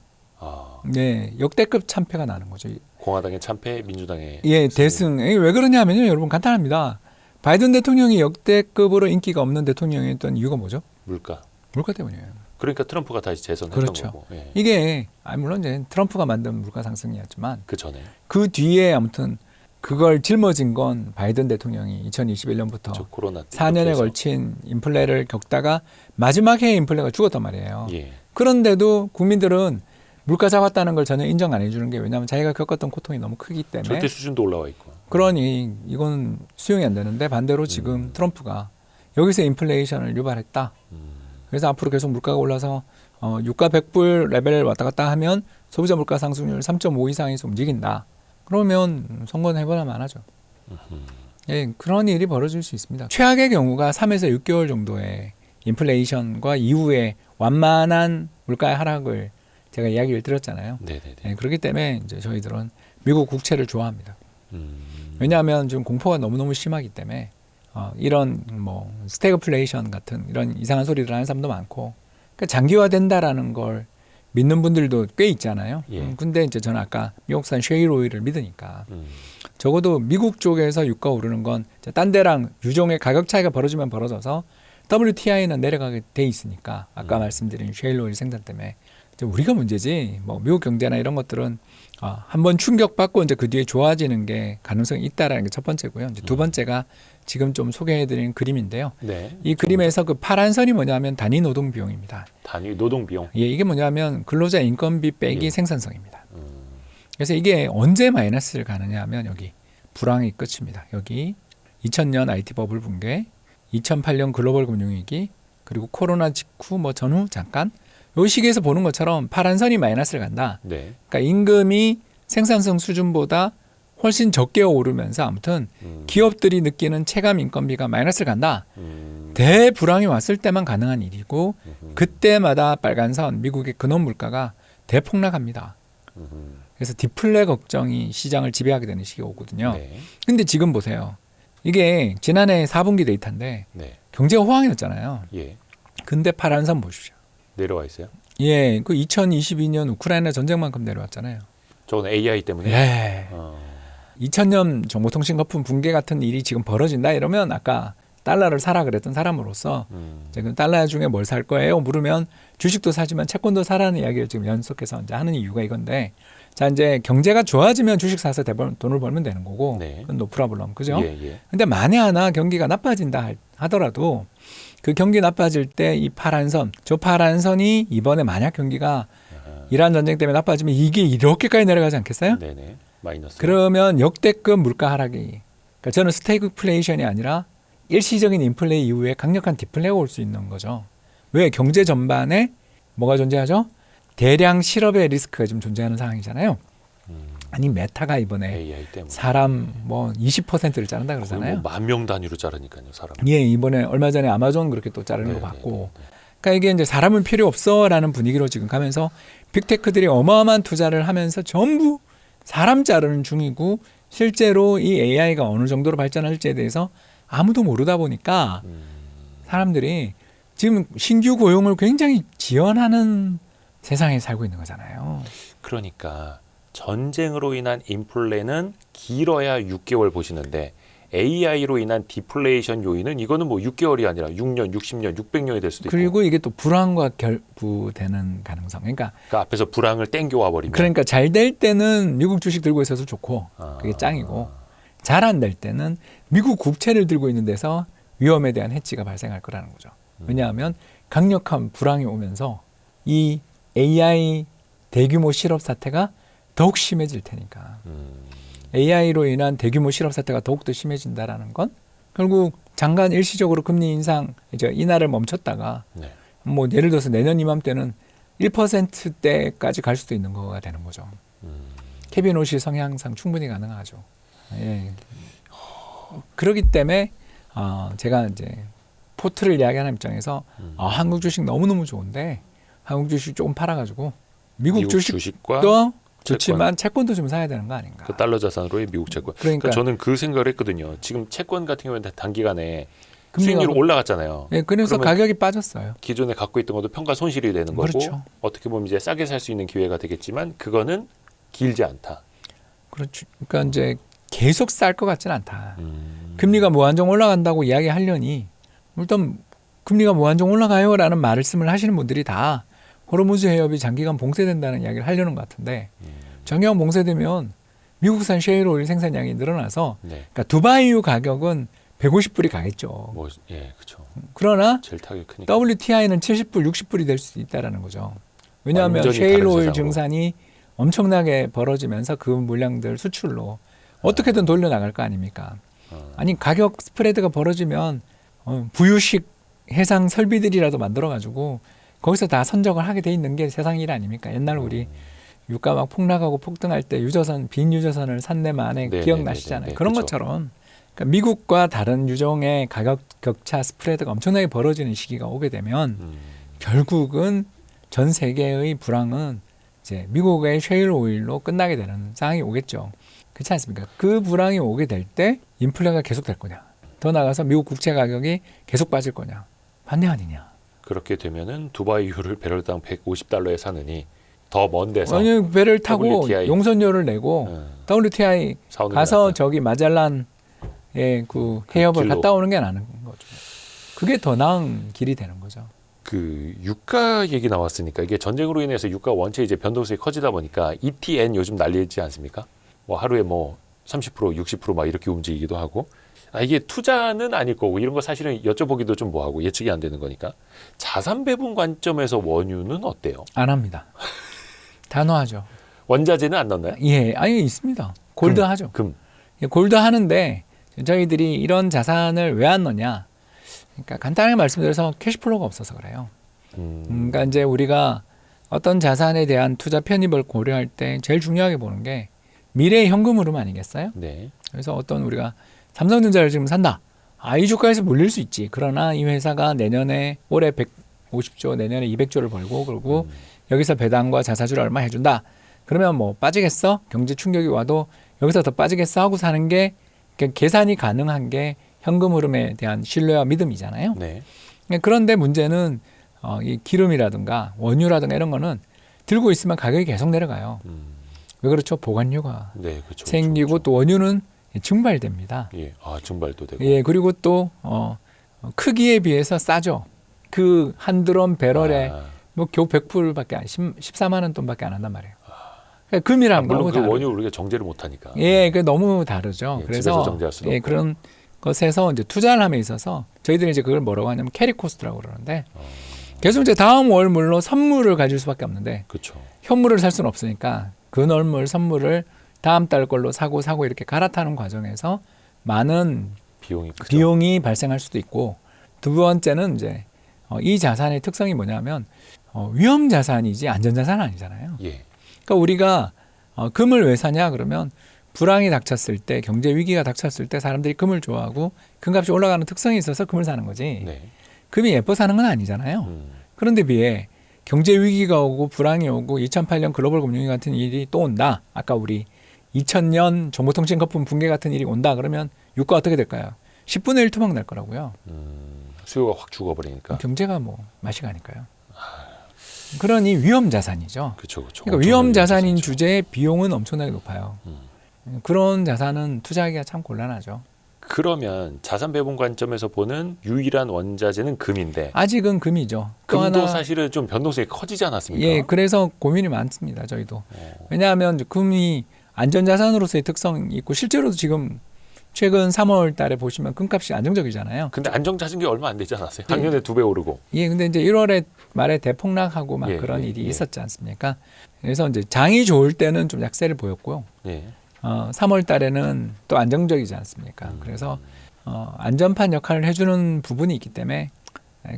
Speaker 1: 네, 역대급 참패가 나는 거죠.
Speaker 2: 공화당의 참패, 민주당의
Speaker 1: 대승. 왜 그러냐면요, 여러분 간단합니다. 바이든 대통령이 역대급으로 인기가 없는 대통령이었던 이유가 뭐죠?
Speaker 2: 물가
Speaker 1: 때문이에요.
Speaker 2: 그러니까 트럼프가 다시 재선했던
Speaker 1: 그렇죠.
Speaker 2: 거고. 예.
Speaker 1: 이게 물론 이제 트럼프가 만든 물가 상승이었지만
Speaker 2: 그 전에
Speaker 1: 그 뒤에 아무튼 그걸 짊어진 건 바이든 대통령이 2021년부터
Speaker 2: 코로나
Speaker 1: 4년에 걸친 인플레를 겪다가 마지막 해에 인플레가 죽었단 말이에요.
Speaker 2: 예.
Speaker 1: 그런데도 국민들은 물가 잡았다는 걸 전혀 인정 안 해주는 게 왜냐하면 자기가 겪었던 고통이 너무 크기 때문에
Speaker 2: 절대 수준도 올라와 있고.
Speaker 1: 그러니 이건 수용이 안 되는데 반대로 지금 트럼프가 여기서 인플레이션을 유발했다. 그래서 앞으로 계속 물가가 올라서 유가 100불 레벨을 왔다 갔다 하면 소비자 물가 상승률 3.5 이상에서 움직인다. 그러면 선거는 해보나만 하죠. 예, 그런 일이 벌어질 수 있습니다. 최악의 경우가 3에서 6개월 정도의 인플레이션과 이후에 완만한 물가의 하락을 제가 이야기를 드렸잖아요. 예, 그렇기 때문에 이제 저희들은 미국 국채를 좋아합니다. 왜냐하면 지금 공포가 너무너무 심하기 때문에 이런 뭐 스태그플레이션 같은 이런 이상한 소리를 하는 사람도 많고 그러니까 장기화된다라는 걸 믿는 분들도 꽤 있잖아요. 근데 이제 저는 아까 미국산 셰일 오일을 믿으니까 적어도 미국 쪽에서 유가 오르는 건 딴 데랑 유종의 가격 차이가 벌어지면 벌어져서 WTI는 내려가게 돼 있으니까 아까 말씀드린 셰일 오일 생산 때문에 우리가 문제지 뭐 미국 경제나 이런 것들은 한번 충격받고 이제 그 뒤에 좋아지는 게 가능성이 있다라는 게 첫 번째고요. 이제 두 번째가 지금 좀 소개해드린 그림인데요. 이 그림에서 그 파란 선이 뭐냐면 단위 노동 비용입니다.
Speaker 2: 단위 노동 비용.
Speaker 1: 예, 이게 뭐냐면 근로자 인건비 빼기 생산성입니다. 그래서 이게 언제 마이너스를 가느냐 하면 여기 불황이 끝입니다. 여기 2000년 IT 버블 붕괴, 2008년 글로벌 금융위기, 그리고 코로나 직후 뭐 전후 잠깐 이 시기에서 보는 것처럼 파란 선이 마이너스를 간다. 그러니까 임금이 생산성 수준보다 훨씬 적게 오르면서 아무튼 기업들이 느끼는 체감 인건비가 마이너스를 간다. 대불황이 왔을 때만 가능한 일이고 그때마다 빨간 선 미국의 근원 물가가 대폭락합니다. 그래서 디플레 걱정이 시장을 지배하게 되는 시기가 오거든요. 근데 지금 보세요. 이게 지난해 4분기 데이터인데 경제가 호황이었잖아요. 근데 파란 선 보십시오.
Speaker 2: 내려와 있어요?
Speaker 1: 예, 그 2022년 우크라이나 전쟁만큼 내려왔잖아요.
Speaker 2: 저건 AI 때문에?
Speaker 1: 예. 2000년 정보통신 거품 붕괴 같은 일이 지금 벌어진다 이러면 아까 달러를 사라 그랬던 사람으로서 지금 달러 중에 뭘 살 거예요? 물으면 주식도 사지만 채권도 사라는 이야기를 지금 연속해서 이제 하는 이유가 이건데 자 이제 경제가 좋아지면 주식 사서 돈을 벌면 되는 거고 그건 노프라블럼 그죠? 근데 만에 하나 경기가 나빠진다 하더라도 그 경기 나빠질 때 이 파란 선, 저 파란 선이 이번에 만약 경기가 이란 전쟁 때문에 나빠지면 이게 이렇게까지 내려가지 않겠어요?
Speaker 2: 마이너스.
Speaker 1: 그러면 역대급 물가 하락이 그러니까 저는 스태그플레이션이 아니라 일시적인 인플레 이후에 강력한 디플레가 올 수 있는 거죠. 왜? 경제 전반에 뭐가 존재하죠? 대량 실업의 리스크가 좀 존재하는 상황이잖아요. 아니 메타가 이번에 사람 뭐 20%를 자른다 그러잖아요.
Speaker 2: 뭐 10,000명 단위로 자르니까요, 사람.
Speaker 1: 예, 이번에 얼마 전에 아마존 그렇게 또 자르는 거 봤고. 그러니까 이게 이제 사람은 필요 없어라는 분위기로 지금 가면서 빅테크들이 어마어마한 투자를 하면서 전부 사람 자르는 중이고 실제로 이 AI가 어느 정도로 발전할지에 대해서 아무도 모르다 보니까 사람들이 지금 신규 고용을 굉장히 지연하는 세상에 살고 있는 거잖아요.
Speaker 2: 그러니까 전쟁으로 인한 인플레는 길어야 6개월 보시는데 AI로 인한 디플레이션 요인은 이거는 뭐 6개월이 아니라 6년, 60년, 600년이 될 수도 있고.
Speaker 1: 그리고 이게 또 불황과 결부되는 가능성. 그러니까
Speaker 2: 앞에서 불황을 땡겨와 버리면.
Speaker 1: 그러니까 잘 될 때는 미국 주식 들고 있어서 좋고 그게 짱이고 잘 안 될 때는 미국 국채를 들고 있는 데서 위험에 대한 해치가 발생할 거라는 거죠. 왜냐하면 강력한 불황이 오면서 이 AI 대규모 실업 사태가 더욱 심해질 테니까. AI로 인한 대규모 실업 사태가 더욱더 심해진다라는 건 결국 잠깐 일시적으로 금리 인하를 멈췄다가
Speaker 2: 네.
Speaker 1: 뭐 예를 들어서 내년 이맘때는 1%대까지 갈 수도 있는 거가 되는 거죠. 케빈 오시 성향상 충분히 가능하죠. 예. 그렇기 때문에 제가 이제 포트를 이야기하는 입장에서 한국 주식 너무너무 좋은데 한국 주식 조금 팔아가지고 미국
Speaker 2: 주식과
Speaker 1: 좋지만 채권도 좀 사야 되는 거 아닌가.
Speaker 2: 그 달러 자산으로의 미국 채권. 그러니까 저는 그 생각을 했거든요. 지금 채권 같은 경우에는 단기간에 수익률이 올라갔잖아요.
Speaker 1: 네, 그래서 가격이 빠졌어요.
Speaker 2: 기존에 갖고 있던 것도 평가 손실이 되는 거고
Speaker 1: 그렇죠.
Speaker 2: 어떻게 보면 이제 싸게 살 수 있는 기회가 되겠지만 그거는 길지 않다.
Speaker 1: 그렇죠. 그러니까 이제 계속 쌀 것 같지는 않다. 금리가 무한정 올라간다고 이야기하려니 일단 금리가 무한정 올라가요라는 말씀을 하시는 분들이 다 호르무즈 해협이 장기간 봉쇄된다는 이야기를 하려는 것 같은데 장기간 봉쇄되면 미국산 셰일 오일 생산량이 늘어나서 그러니까 두바이유 가격은 150불이 가겠죠.
Speaker 2: 그렇죠.
Speaker 1: 그러나
Speaker 2: 제일 타격이 크니까.
Speaker 1: WTI는 70불, 60불이 될 수 있다라는 거죠. 왜냐하면 셰일 오일 증산이 엄청나게 벌어지면서 그 물량들 수출로 어떻게든 돌려나갈 거 아닙니까? 아니 가격 스프레드가 벌어지면 부유식 해상 설비들이라도 만들어가지고 거기서 다 선적을 하게 돼 있는 게 세상 일 아닙니까? 옛날 우리 유가 막 폭락하고 폭등할 때 빈 유조선을 산내 만에 기억나시잖아요. 그런
Speaker 2: 그렇죠.
Speaker 1: 것처럼 그러니까 미국과 다른 유종의 가격 격차 스프레드가 엄청나게 벌어지는 시기가 오게 되면 결국은 전 세계의 불황은 이제 미국의 셰일 오일로 끝나게 되는 상황이 오겠죠. 그렇지 않습니까? 그 불황이 오게 될 때 인플레가 계속 될 거냐? 더 나가서 미국 국채 가격이 계속 빠질 거냐? 반대 아니냐?
Speaker 2: 그렇게 되면은 두바이유를 배럴당 150달러에 사느니 더 먼 데서
Speaker 1: 아니 배를 타고
Speaker 2: WTI.
Speaker 1: 용선료를 내고 WTI 가서 저기 마젤란의 그 해협을
Speaker 2: 길로.
Speaker 1: 갔다 오는 게 나은 거죠. 그게 더 나은 길이 되는 거죠.
Speaker 2: 그 유가 얘기 나왔으니까 이게 전쟁으로 인해서 유가 원체 이제 변동성이 커지다 보니까 ETN 요즘 난리지 않습니까? 뭐 하루에 뭐 30%, 60% 막 이렇게 움직이기도 하고 이게 투자는 아닐 거고 이런 거 사실은 여쭤보기도 좀 뭐하고 예측이 안 되는 거니까 자산 배분 관점에서 원유는 어때요?
Speaker 1: 안 합니다. 단호하죠.
Speaker 2: 원자재는 안 넣나요?
Speaker 1: 예, 아니 있습니다. 골드 하죠.
Speaker 2: 금.
Speaker 1: 예, 골드 하는데 저희들이 이런 자산을 왜 안 넣냐? 그러니까 간단하게 말씀드려서 캐시플로우가 없어서 그래요. 그러니까 이제 우리가 어떤 자산에 대한 투자 편입을 고려할 때 제일 중요하게 보는 게 미래의 현금 흐름 아니겠어요?
Speaker 2: 네.
Speaker 1: 그래서 어떤 우리가 삼성전자를 지금 산다. 이 주가에서 물릴 수 있지. 그러나 이 회사가 올해 150조, 내년에 200조를 벌고 그리고 여기서 배당과 자사주를 얼마 해준다. 그러면 뭐 빠지겠어? 경제 충격이 와도 여기서 더 빠지겠어? 하고 사는 게 계산이 가능한 게 현금 흐름에 대한 신뢰와 믿음이잖아요.
Speaker 2: 네.
Speaker 1: 그런데 문제는 이 기름이라든가 원유라든가 이런 거는 들고 있으면 가격이 계속 내려가요. 왜 그렇죠? 보관료가
Speaker 2: 그렇죠,
Speaker 1: 생기고
Speaker 2: 그렇죠.
Speaker 1: 또 원유는 증발됩니다.
Speaker 2: 예, 증발도 되고.
Speaker 1: 예, 그리고 또 크기에 비해서 싸죠. 그 한 드럼 배럴에 뭐 겨우 100불밖에 14만 원 돈밖에 안 한단 말이에요. 그러니까 금이랑
Speaker 2: 물론
Speaker 1: 너무
Speaker 2: 그
Speaker 1: 다르죠.
Speaker 2: 원유 우리가 정제를 못 하니까.
Speaker 1: 예, 그 너무 다르죠.
Speaker 2: 예,
Speaker 1: 그래서
Speaker 2: 집에서 정제할 수도 없고.
Speaker 1: 그런 것에서 이제 투자를 함에 있어서 저희들이 이제 그걸 뭐라고 하냐면 캐리 코스트라고 그러는데 계속 이제 다음 월물로 선물을 가질 수밖에 없는데
Speaker 2: 그렇죠.
Speaker 1: 현물을 살 수는 없으니까 근월물 선물을 다음 달 걸로 사고 이렇게 갈아타는 과정에서 많은 비용이 발생할 수도 있고 두 번째는 이제 이 자산의 특성이 뭐냐면 위험 자산이지 안전 자산은 아니잖아요.
Speaker 2: 예.
Speaker 1: 그러니까 우리가 금을 왜 사냐 그러면 불황이 닥쳤을 때 경제 위기가 닥쳤을 때 사람들이 금을 좋아하고 금값이 올라가는 특성이 있어서 금을 사는 거지.
Speaker 2: 네.
Speaker 1: 금이 예뻐 사는 건 아니잖아요. 그런데 비해 경제 위기가 오고 불황이 오고 2008년 글로벌 금융위기 같은 일이 또 온다. 아까 우리 2000년 정보통신 거품 붕괴 같은 일이 온다. 그러면 유가 어떻게 될까요? 10분의 1 토막 날 거라고요.
Speaker 2: 수요가 확 죽어버리니까.
Speaker 1: 경제가 뭐 맛이 가니까요. 그러니 위험 자산이죠.
Speaker 2: 그렇죠.
Speaker 1: 그러니까 위험 자산인 주제의 비용은 엄청나게 높아요. 그런 자산은 투자하기가 참 곤란하죠.
Speaker 2: 그러면 자산 배분 관점에서 보는 유일한 원자재는 금인데
Speaker 1: 아직은 금이죠. 또
Speaker 2: 금도
Speaker 1: 하나,
Speaker 2: 사실은 좀 변동성이 커지지 않았습니까?
Speaker 1: 예, 그래서 고민이 많습니다. 저희도. 왜냐하면 이제 금이 안전자산으로서의 특성이 있고 실제로도 지금 최근 3월 달에 보시면 금값이 안정적이잖아요.
Speaker 2: 근데 안정자진 게 얼마 안 되지 않았어요? 작년에 2배 오르고.
Speaker 1: 예, 근데 이제 1월에 말에 대폭락하고 막
Speaker 2: 예,
Speaker 1: 그런
Speaker 2: 예,
Speaker 1: 일이
Speaker 2: 예.
Speaker 1: 있었지 않습니까? 그래서 이제 장이 좋을 때는 좀 약세를 보였고요.
Speaker 2: 예.
Speaker 1: 3월 달에는 또 안정적이지 않습니까? 그래서 안전판 역할을 해주는 부분이 있기 때문에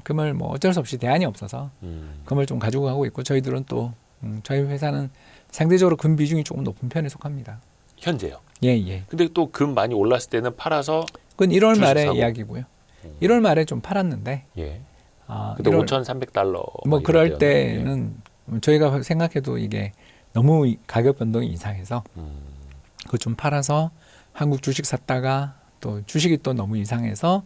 Speaker 1: 금을 뭐 어쩔 수 없이 대안이 없어서 금을 좀 가지고 가고 있고 저희들은 또 저희 회사는 상대적으로 금 비중이 조금 높은 편에 속합니다.
Speaker 2: 현재요.
Speaker 1: 예, 예.
Speaker 2: 근데 또 금 많이 올랐을 때는 팔아서
Speaker 1: 그건 1월
Speaker 2: 주식
Speaker 1: 말에
Speaker 2: 사고.
Speaker 1: 이야기고요. 1월 말에 좀 팔았는데
Speaker 2: 예. 근데 5,300달러
Speaker 1: 뭐 그럴 때는 저희가 생각해도 이게 너무 가격 변동이 이상해서 그거 좀 팔아서 한국 주식 샀다가 또 주식이 또 너무 이상해서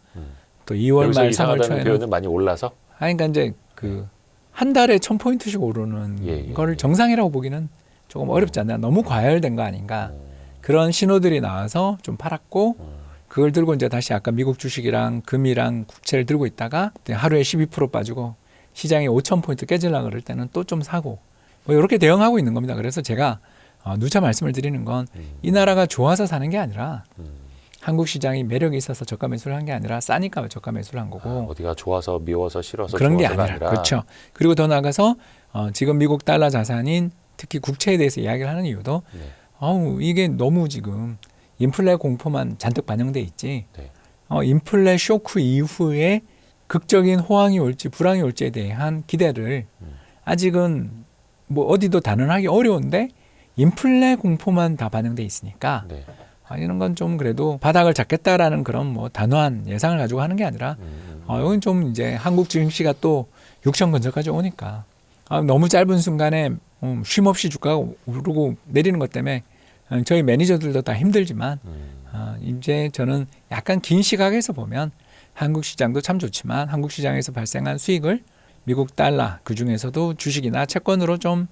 Speaker 1: 또 2월 말 3월 초에는
Speaker 2: 표현은 많이 올라서
Speaker 1: 그러니까 이제 그 한 달에 1,000포인트씩 오르는
Speaker 2: 예, 예,
Speaker 1: 거를
Speaker 2: 예.
Speaker 1: 정상이라고 보기는 조금 어렵지 않나. 너무 과열된 거 아닌가. 그런 신호들이 나와서 좀 팔았고 그걸 들고 이제 다시 아까 미국 주식이랑 금이랑 국채를 들고 있다가 하루에 12% 빠지고 시장이 5,000포인트 깨질라 그럴 때는 또 좀 사고 뭐 이렇게 대응하고 있는 겁니다. 그래서 제가 누차 말씀을 드리는 건 이 나라가 좋아서 사는 게 아니라 한국 시장이 매력이 있어서 저가 매수를 한 게 아니라 싸니까 저가 매수를 한 거고
Speaker 2: 어디가 좋아서 미워서 싫어서
Speaker 1: 그런 게
Speaker 2: 좋아서가
Speaker 1: 아니라 그렇죠. 그리고 더 나아가서 지금 미국 달러 자산인 특히 국채에 대해서 이야기를 하는 이유도
Speaker 2: 네.
Speaker 1: 이게 너무 지금 인플레 공포만 잔뜩 반영돼 있지
Speaker 2: 네.
Speaker 1: 인플레 쇼크 이후에 극적인 호황이 올지 불황이 올지에 대한 기대를 아직은 뭐 어디도 단언하기 어려운데 인플레 공포만 다 반영돼 있으니까
Speaker 2: 네.
Speaker 1: 이런 건 좀 그래도 바닥을 잡겠다라는 그런 뭐 단호한 예상을 가지고 하는 게 아니라 이건 좀 이제 한국 증시가 또 6천 근처까지 오니까 너무 짧은 순간에 쉼없이 주가가 오르고 내리는 것 때문에 저희 매니저들도 다 힘들지만 이제 저는 약간 긴 시각에서 보면 한국 시장도 참 좋지만 한국 시장에서 발생한 수익을 미국 달러 그중에서도 주식이나 채권으로 좀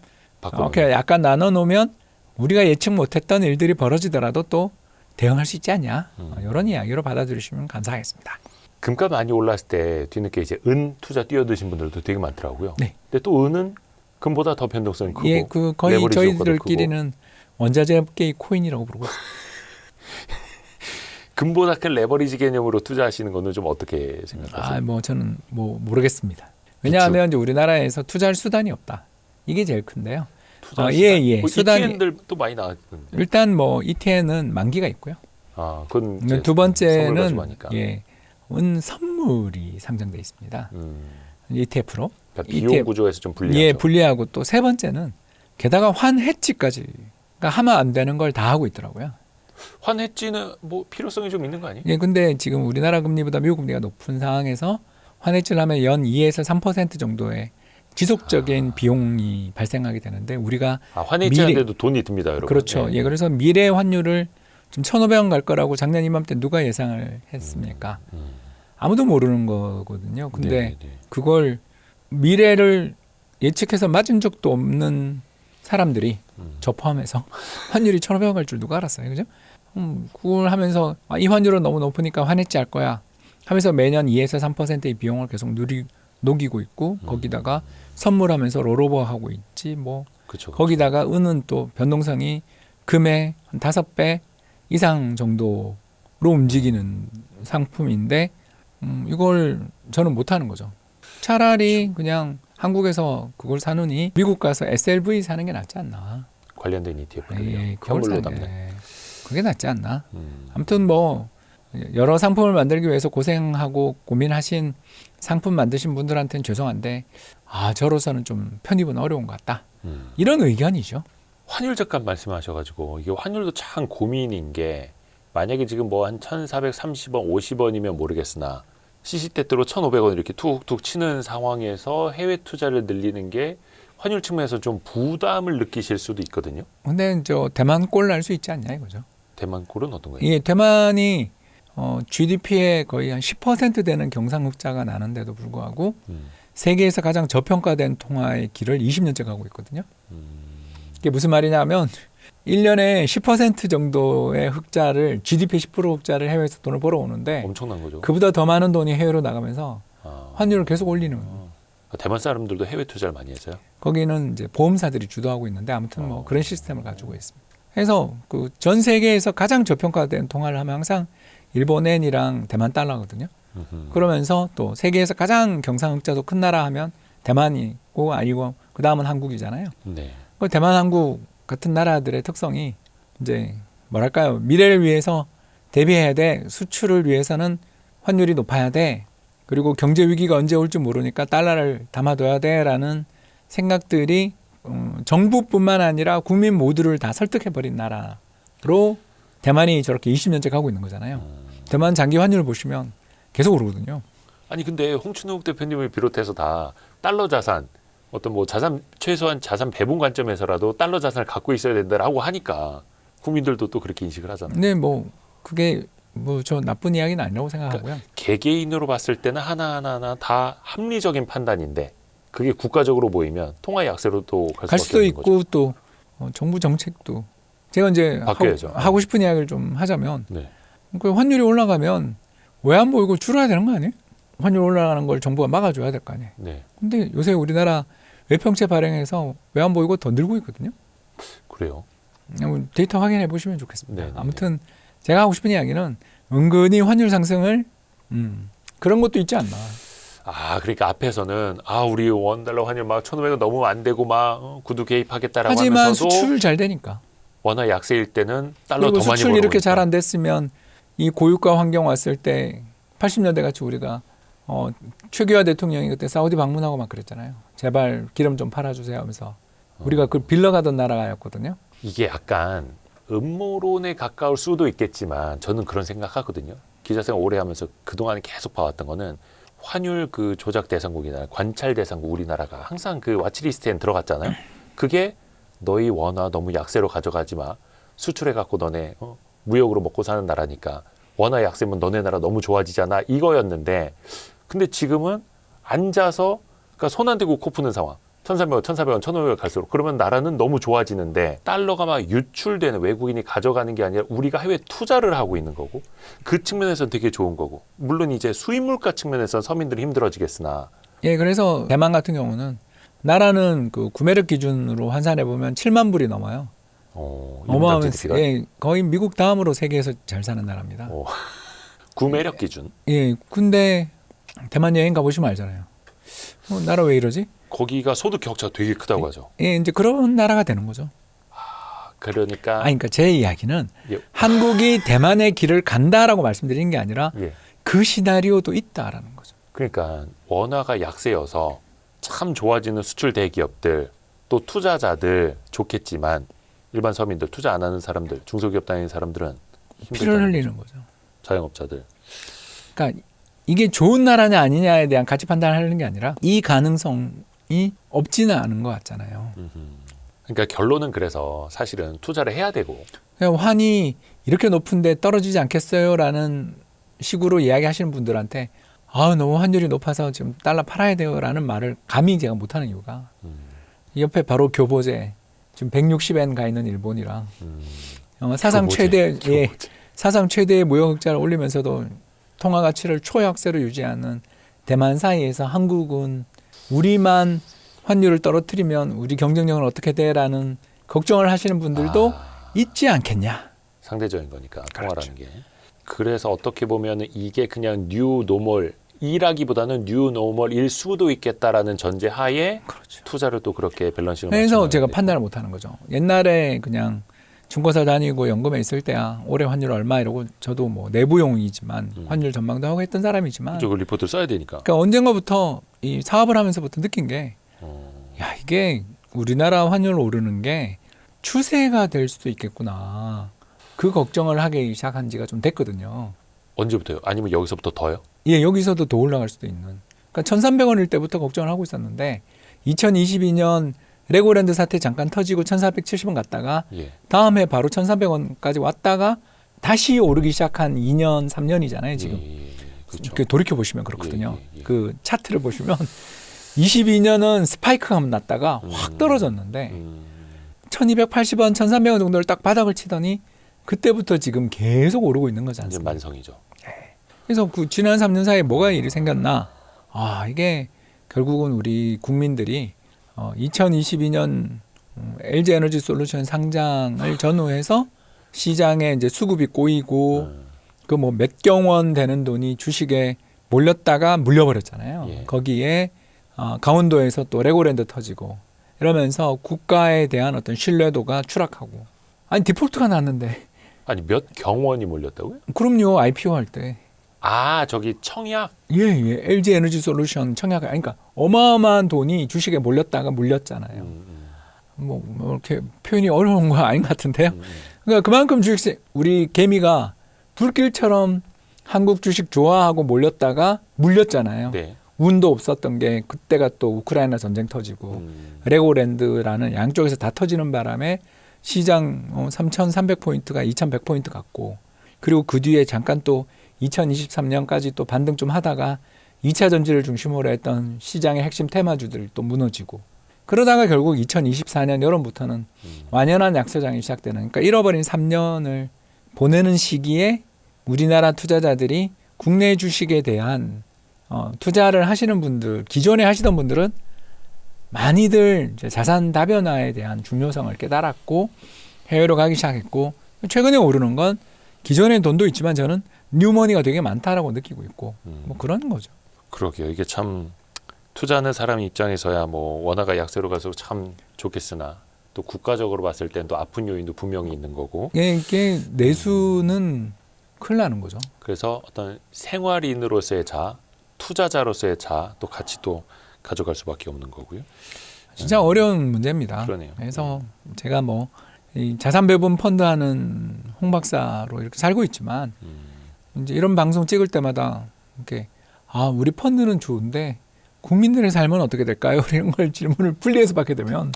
Speaker 1: 이렇게 약간 나눠 놓으면 우리가 예측 못했던 일들이 벌어지더라도 또 대응할 수 있지 않냐 이런 이야기로 받아들이시면 감사하겠습니다.
Speaker 2: 금값 많이 올랐을 때 뒤늦게 이제 은 투자 뛰어드신 분들도 되게 많더라고요.
Speaker 1: 네.
Speaker 2: 근데 또 은은 금보다 더 변동성이 크고
Speaker 1: 예, 그 거의
Speaker 2: 레버리지 효과도
Speaker 1: 저희들끼리는 원자재계의 코인이라고 부르고 있습니다.
Speaker 2: 금보다 큰 레버리지 개념으로 투자하시는 거는 좀 어떻게 생각하세요?
Speaker 1: 뭐 저는 뭐 모르겠습니다. 왜냐하면 이제 우리나라에서 투자할 수단이 없다. 이게 제일 큰데요.
Speaker 2: 투자
Speaker 1: 예. 수단이
Speaker 2: ETN들도 많이 나왔는데.
Speaker 1: 일단 뭐 ETN은 만기가 있고요.
Speaker 2: 그건 이제
Speaker 1: 두
Speaker 2: 선물
Speaker 1: 번째는
Speaker 2: 가지고 하니까.
Speaker 1: 은 선물이 상장돼 있습니다. ETF로.
Speaker 2: 그러니까 비용 구조에서 좀 불리하죠.
Speaker 1: 예, 불리하고 또 세 번째는 게다가 환해지까지 그러니까 하면 안 되는 걸 다 하고 있더라고요.
Speaker 2: 환해지는 뭐 필요성이 좀 있는 거 아니에요?
Speaker 1: 예, 근데 지금 우리나라 금리보다 미국 금리가 높은 상황에서 환해지를 하면 연 2에서 3% 정도의 지속적인 비용이 발생하게 되는데 우리가
Speaker 2: 환해지하는데도 돈이 듭니다, 여러분.
Speaker 1: 그렇죠. 예, 그래서 미래 환율을 지금 1,500원 갈 거라고 작년 이맘때 누가 예상을 했습니까? 아무도 모르는 거거든요. 근데 그걸 미래를 예측해서 맞은 적도 없는 사람들이 저 포함해서 환율이 1,500원 갈 줄 누가 알았어요. 그죠? 그걸 하면서 이 환율은 너무 높으니까 환해지 할 거야 하면서 매년 2에서 3%의 비용을 계속 녹이고 있고 거기다가 선물하면서 롤오버하고 있지 뭐
Speaker 2: 그쵸.
Speaker 1: 거기다가 은은 또 변동성이 금의 한 5배 이상 정도로 움직이는 상품인데 이걸 저는 못하는 거죠. 차라리 그냥 한국에서 그걸 사느니 미국 가서 SLV 사는 게 낫지 않나.
Speaker 2: 관련된 ETF들요.
Speaker 1: 예,
Speaker 2: 현물로 담는.
Speaker 1: 그게 낫지 않나. 아무튼 뭐 여러 상품을 만들기 위해서 고생하고 고민하신 상품 만드신 분들한테는 죄송한데 저로서는 좀 편입은 어려운 것 같다. 이런 의견이죠.
Speaker 2: 환율 잠깐 말씀하셔가지고 이게 환율도 참 고민인 게 만약에 지금 뭐 한 1,430원, 50원이면 모르겠으나 시시때때로 1,500원 이렇게 툭툭 치는 상황에서 해외 투자를 늘리는 게 환율 측면에서 좀 부담을 느끼실 수도 있거든요.
Speaker 1: 근데 저 대만 꼴 날 수 있지 않냐 이거죠.
Speaker 2: 대만 꼴은 어떤 거예요?
Speaker 1: 예, 대만이 GDP의 거의 한 10% 되는 경상흑자가 나는데도 불구하고 세계에서 가장 저평가된 통화의 길을 20년째 가고 있거든요. 이게 무슨 말이냐면 1년에 10% 정도의 흑자를 GDP 10% 흑자를 해외에서 돈을 벌어오는데
Speaker 2: 엄청난 거죠.
Speaker 1: 그보다 더 많은 돈이 해외로 나가면서 환율을 계속 올리는 거예요.
Speaker 2: 대만 사람들도 해외 투자를 많이 했어요.
Speaker 1: 거기는 이제 보험사들이 주도하고 있는데 아무튼 뭐 그런 시스템을 가지고 있습니다. 그래서 그 전 세계에서 가장 저평가된 통화를 하면 항상 일본엔이랑 대만 달러거든요. 그러면서 또 세계에서 가장 경상흑자도 큰 나라 하면 대만이고 아니고 그 다음은 한국이잖아요.
Speaker 2: 네.
Speaker 1: 그 대만, 한국 같은 나라들의 특성이 이제 뭐랄까요, 미래를 위해서 대비해야 돼. 수출을 위해서는 환율이 높아야 돼. 그리고 경제 위기가 언제 올지 모르니까 달러를 담아둬야 돼라는 생각들이 정부뿐만 아니라 국민 모두를 다 설득해버린 나라로 대만이 저렇게 20년째 가고 있는 거잖아요. 대만 장기 환율을 보시면 계속 오르거든요.
Speaker 2: 아니 근데 홍춘욱 대표님을 비롯해서 다 달러 자산 어떤 뭐 자산 최소한 자산 배분 관점에서라도 달러 자산을 갖고 있어야 된다라고 하니까 국민들도 또 그렇게 인식을 하잖아요.
Speaker 1: 근데 뭐 그게 뭐 저 나쁜 이야기는 아니라고 생각하고요.
Speaker 2: 그러니까 개개인으로 봤을 때는 하나하나 다 합리적인 판단인데 그게 국가적으로 보이면 통화 약세로도
Speaker 1: 갈 수도
Speaker 2: 없는
Speaker 1: 있고
Speaker 2: 거죠.
Speaker 1: 또 정부 정책도 제가 이제
Speaker 2: 바뀌어야죠.
Speaker 1: 하고 싶은 이야기를 좀 하자면
Speaker 2: 네.
Speaker 1: 그 환율이 올라가면 외환 보이고 줄어야 되는 거 아니에요? 환율 올라가는 걸 정부가 막아줘야 될 거 아니에요.
Speaker 2: 네.
Speaker 1: 근데 요새 우리나라 외평채 발행해서 외환 보이고 더 늘고 있거든요.
Speaker 2: 그래요.
Speaker 1: 데이터 확인해 보시면 좋겠습니다.
Speaker 2: 네네네.
Speaker 1: 아무튼 제가 하고 싶은 이야기는 은근히 환율 상승을 그런 것도 있지 않나.
Speaker 2: 아 그러니까 앞에서는 우리 원달러 환율 막 1,500원 넘으면 안 되고 막 구두 개입하겠다라고
Speaker 1: 하지만
Speaker 2: 하면서도
Speaker 1: 수출 잘 되니까.
Speaker 2: 원화 약세일 때는 달러
Speaker 1: 그리고
Speaker 2: 더 많이
Speaker 1: 수출
Speaker 2: 벌어오니까.
Speaker 1: 이렇게 잘 안 됐으면 이 고유가 환경 왔을 때 80년대 같이 우리가 최규하 대통령이 그때 사우디 방문하고 막 그랬잖아요. 제발 기름 좀 팔아주세요 하면서 우리가 그걸 빌려가던 나라였거든요.
Speaker 2: 이게 약간 음모론에 가까울 수도 있겠지만 저는 그런 생각하거든요. 기자생활 오래 하면서 그동안 계속 봐왔던 거는 환율 그 조작 대상국이나 관찰 대상국 우리나라가 항상 그 와치리스트에 들어갔잖아요. 그게 너희 원화 너무 약세로 가져가지 마. 수출해 갖고 너네 무역으로 먹고 사는 나라니까 원화 약세면 너네 나라 너무 좋아지잖아. 이거였는데 근데 지금은 앉아서 그러니까 손 안 대고 코 푸는 상황. 1,300원, 1,400원, 1,500원 갈수록 그러면 나라는 너무 좋아지는데 달러가 막 유출되는 외국인이 가져가는 게 아니라 우리가 해외 투자를 하고 있는 거고 그 측면에서는 되게 좋은 거고 물론 이제 수입 물가 측면에서는 서민들이 힘들어지겠으나
Speaker 1: 예, 그래서 대만 같은 경우는 나라는 그 구매력 기준으로 환산해 보면 7만 불이 넘어요. 어마어마해요. 예, 거의 미국 다음으로 세계에서 잘 사는 나라입니다.
Speaker 2: 구매력 기준.
Speaker 1: 예, 근데 대만 여행 가보시면 알잖아요. 나라 왜 이러지?
Speaker 2: 거기가 소득 격차가 되게 크다고 하죠.
Speaker 1: 예, 이제 그런 나라가 되는 거죠.
Speaker 2: 그러니까
Speaker 1: 그러니까 제 이야기는
Speaker 2: 예.
Speaker 1: 한국이 대만의 길을 간다라고 말씀드리는 게 아니라
Speaker 2: 예.
Speaker 1: 그 시나리오도 있다라는 거죠.
Speaker 2: 그러니까 원화가 약세여서 참 좋아지는 수출 대기업들 또 투자자들 좋겠지만 일반 서민들 투자 안 하는 사람들 중소기업 다니는 사람들은
Speaker 1: 피를 흘리는 거죠.
Speaker 2: 자영업자들.
Speaker 1: 그러니까 이게 좋은 나라냐 아니냐에 대한 가치 판단을 하는 게 아니라 이 가능성이 없지는 않은 것 같잖아요.
Speaker 2: 그러니까 결론은 그래서 사실은 투자를 해야 되고
Speaker 1: 그냥 환이 이렇게 높은데 떨어지지 않겠어요라는 식으로 이야기하시는 분들한테 너무 환율이 높아서 지금 달러 팔아야 돼요라는 말을 감히 제가 못하는 이유가 옆에 바로 교보제 지금 160엔 가 있는 일본이랑 사상 최대의 무역 흑자를 올리면서도 통화 가치를 초약세로 유지하는 대만 사이에서 한국은 우리만 환율을 떨어뜨리면 우리 경쟁력은 어떻게 돼라는 걱정을 하시는 분들도 있지 않겠냐.
Speaker 2: 상대적인 거니까
Speaker 1: 그렇죠.
Speaker 2: 통화라는 게. 그래서 어떻게 보면 이게 그냥 뉴 노멀 이라기보다는 뉴 노멀일 수도 있겠다라는 전제 하에
Speaker 1: 그렇죠.
Speaker 2: 투자를 또 그렇게 밸런싱을
Speaker 1: 그래서 제가 판단을 못하는 거죠. 옛날에 그냥 증권사 다니고 연금에 있을 때야 올해 환율 얼마 이러고 저도 뭐 내부용이지만 환율 전망도 하고 했던 사람이지만
Speaker 2: 그 리포트를 써야 되니까.
Speaker 1: 그러니까 언젠가부터 이 사업을 하면서부터 느낀 게 이게 우리나라 환율 오르는 게 추세가 될 수도 있겠구나. 그 걱정을 하기 시작한 지가 좀 됐거든요.
Speaker 2: 언제부터요? 아니면 여기서부터 더요?
Speaker 1: 예, 여기서도 더 올라갈 수도 있는. 그러니까 1,300원일 때부터 걱정을 하고 있었는데 2022년 레고랜드 사태 잠깐 터지고 1,470원 갔다가 다음 해 바로 1,300원까지 왔다가 다시 오르기 시작한 2년, 3년이잖아요, 지금.
Speaker 2: 그렇죠.
Speaker 1: 돌이켜 보시면 그렇거든요. 그 차트를 보시면 22년은 스파이크가 났다가 확 떨어졌는데 1280원, 1300원 정도를 딱 바닥을 치더니 그때부터 지금 계속 오르고 있는 거지
Speaker 2: 이제
Speaker 1: 않습니까?
Speaker 2: 만성이죠.
Speaker 1: 그래서 그 지난 3년 사이에 뭐가 일이 생겼나? 이게 결국은 우리 국민들이 2022년 LG 에너지 솔루션 상장을 전후해서 시장에 이제 수급이 꼬이고 그 뭐 몇 경원 되는 돈이 주식에 몰렸다가 물려버렸잖아요.
Speaker 2: 예.
Speaker 1: 거기에 강원도에서 또 레고랜드 터지고 이러면서 국가에 대한 어떤 신뢰도가 추락하고 아니 디폴트가 났는데
Speaker 2: 아니 몇 경원이 몰렸다고요?
Speaker 1: 그럼요 IPO 할 때
Speaker 2: 저기 청약.
Speaker 1: 예. LG 에너지 솔루션 청약 그러니까 어마어마한 돈이 주식에 몰렸다가 물렸잖아요. 뭐 이렇게 표현이 어려운 거 아닌 것 같은데요. 그러니까 그만큼 주식 우리 개미가 불길처럼 한국 주식 좋아하고 몰렸다가 물렸잖아요.
Speaker 2: 네.
Speaker 1: 운도 없었던 게 그때가 또 우크라이나 전쟁 터지고 레고랜드라는 양쪽에서 다 터지는 바람에 시장 3,300포인트가 2,100포인트 갔고 그리고 그 뒤에 잠깐 또 2023년까지 또 반등 좀 하다가 2차 전지를 중심으로 했던 시장의 핵심 테마주들이 또 무너지고 그러다가 결국 2024년 여름부터는 완연한 약세장이 시작되는 그러니까 잃어버린 3년을 보내는 시기에 우리나라 투자자들이 국내 주식에 대한 투자를 하시는 분들 기존에 하시던 분들은 많이들 이제 자산 다변화에 대한 중요성을 깨달았고 해외로 가기 시작했고 최근에 오르는 건 기존에 돈도 있지만 저는 뉴머니가 되게 많다라고 느끼고 있고 뭐 그런 거죠.
Speaker 2: 그러게요. 이게 참 투자하는 사람 입장에서야 뭐 원화가 약세로 가서 참 좋겠으나 또 국가적으로 봤을 땐 또 아픈 요인도 분명히 있는 거고.
Speaker 1: 예, 이게 내수는 큰일 나는 거죠.
Speaker 2: 그래서 어떤 생활인으로서의 자아, 투자자로서의 자아 또 같이 또 가져갈 수밖에 없는 거고요.
Speaker 1: 진짜 어려운 문제입니다.
Speaker 2: 그러네요.
Speaker 1: 그래서 제가 뭐 이 자산 배분 펀드 하는 홍 박사로 이렇게 살고 있지만 이제 이런 방송 찍을 때마다 이렇게 우리 펀드는 좋은데 국민들의 삶은 어떻게 될까요? 이런 걸 질문을 분리해서 받게 되면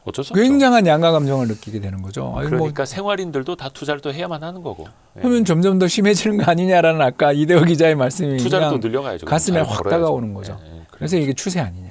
Speaker 2: 어쩔 수 없죠.
Speaker 1: 굉장한 양가 감정을 느끼게 되는 거죠.
Speaker 2: 그러니까 생활인들도 다 투자를 또 해야만 하는 거고.
Speaker 1: 그러면 점점 더 심해지는 거 아니냐라는 아까 이대호 기자의 말씀이
Speaker 2: 투자를
Speaker 1: 그냥
Speaker 2: 또 늘려가야죠.
Speaker 1: 가슴에
Speaker 2: 잘
Speaker 1: 확
Speaker 2: 벌어야죠.
Speaker 1: 다가오는 거죠. 그래서 이게 추세 아니냐.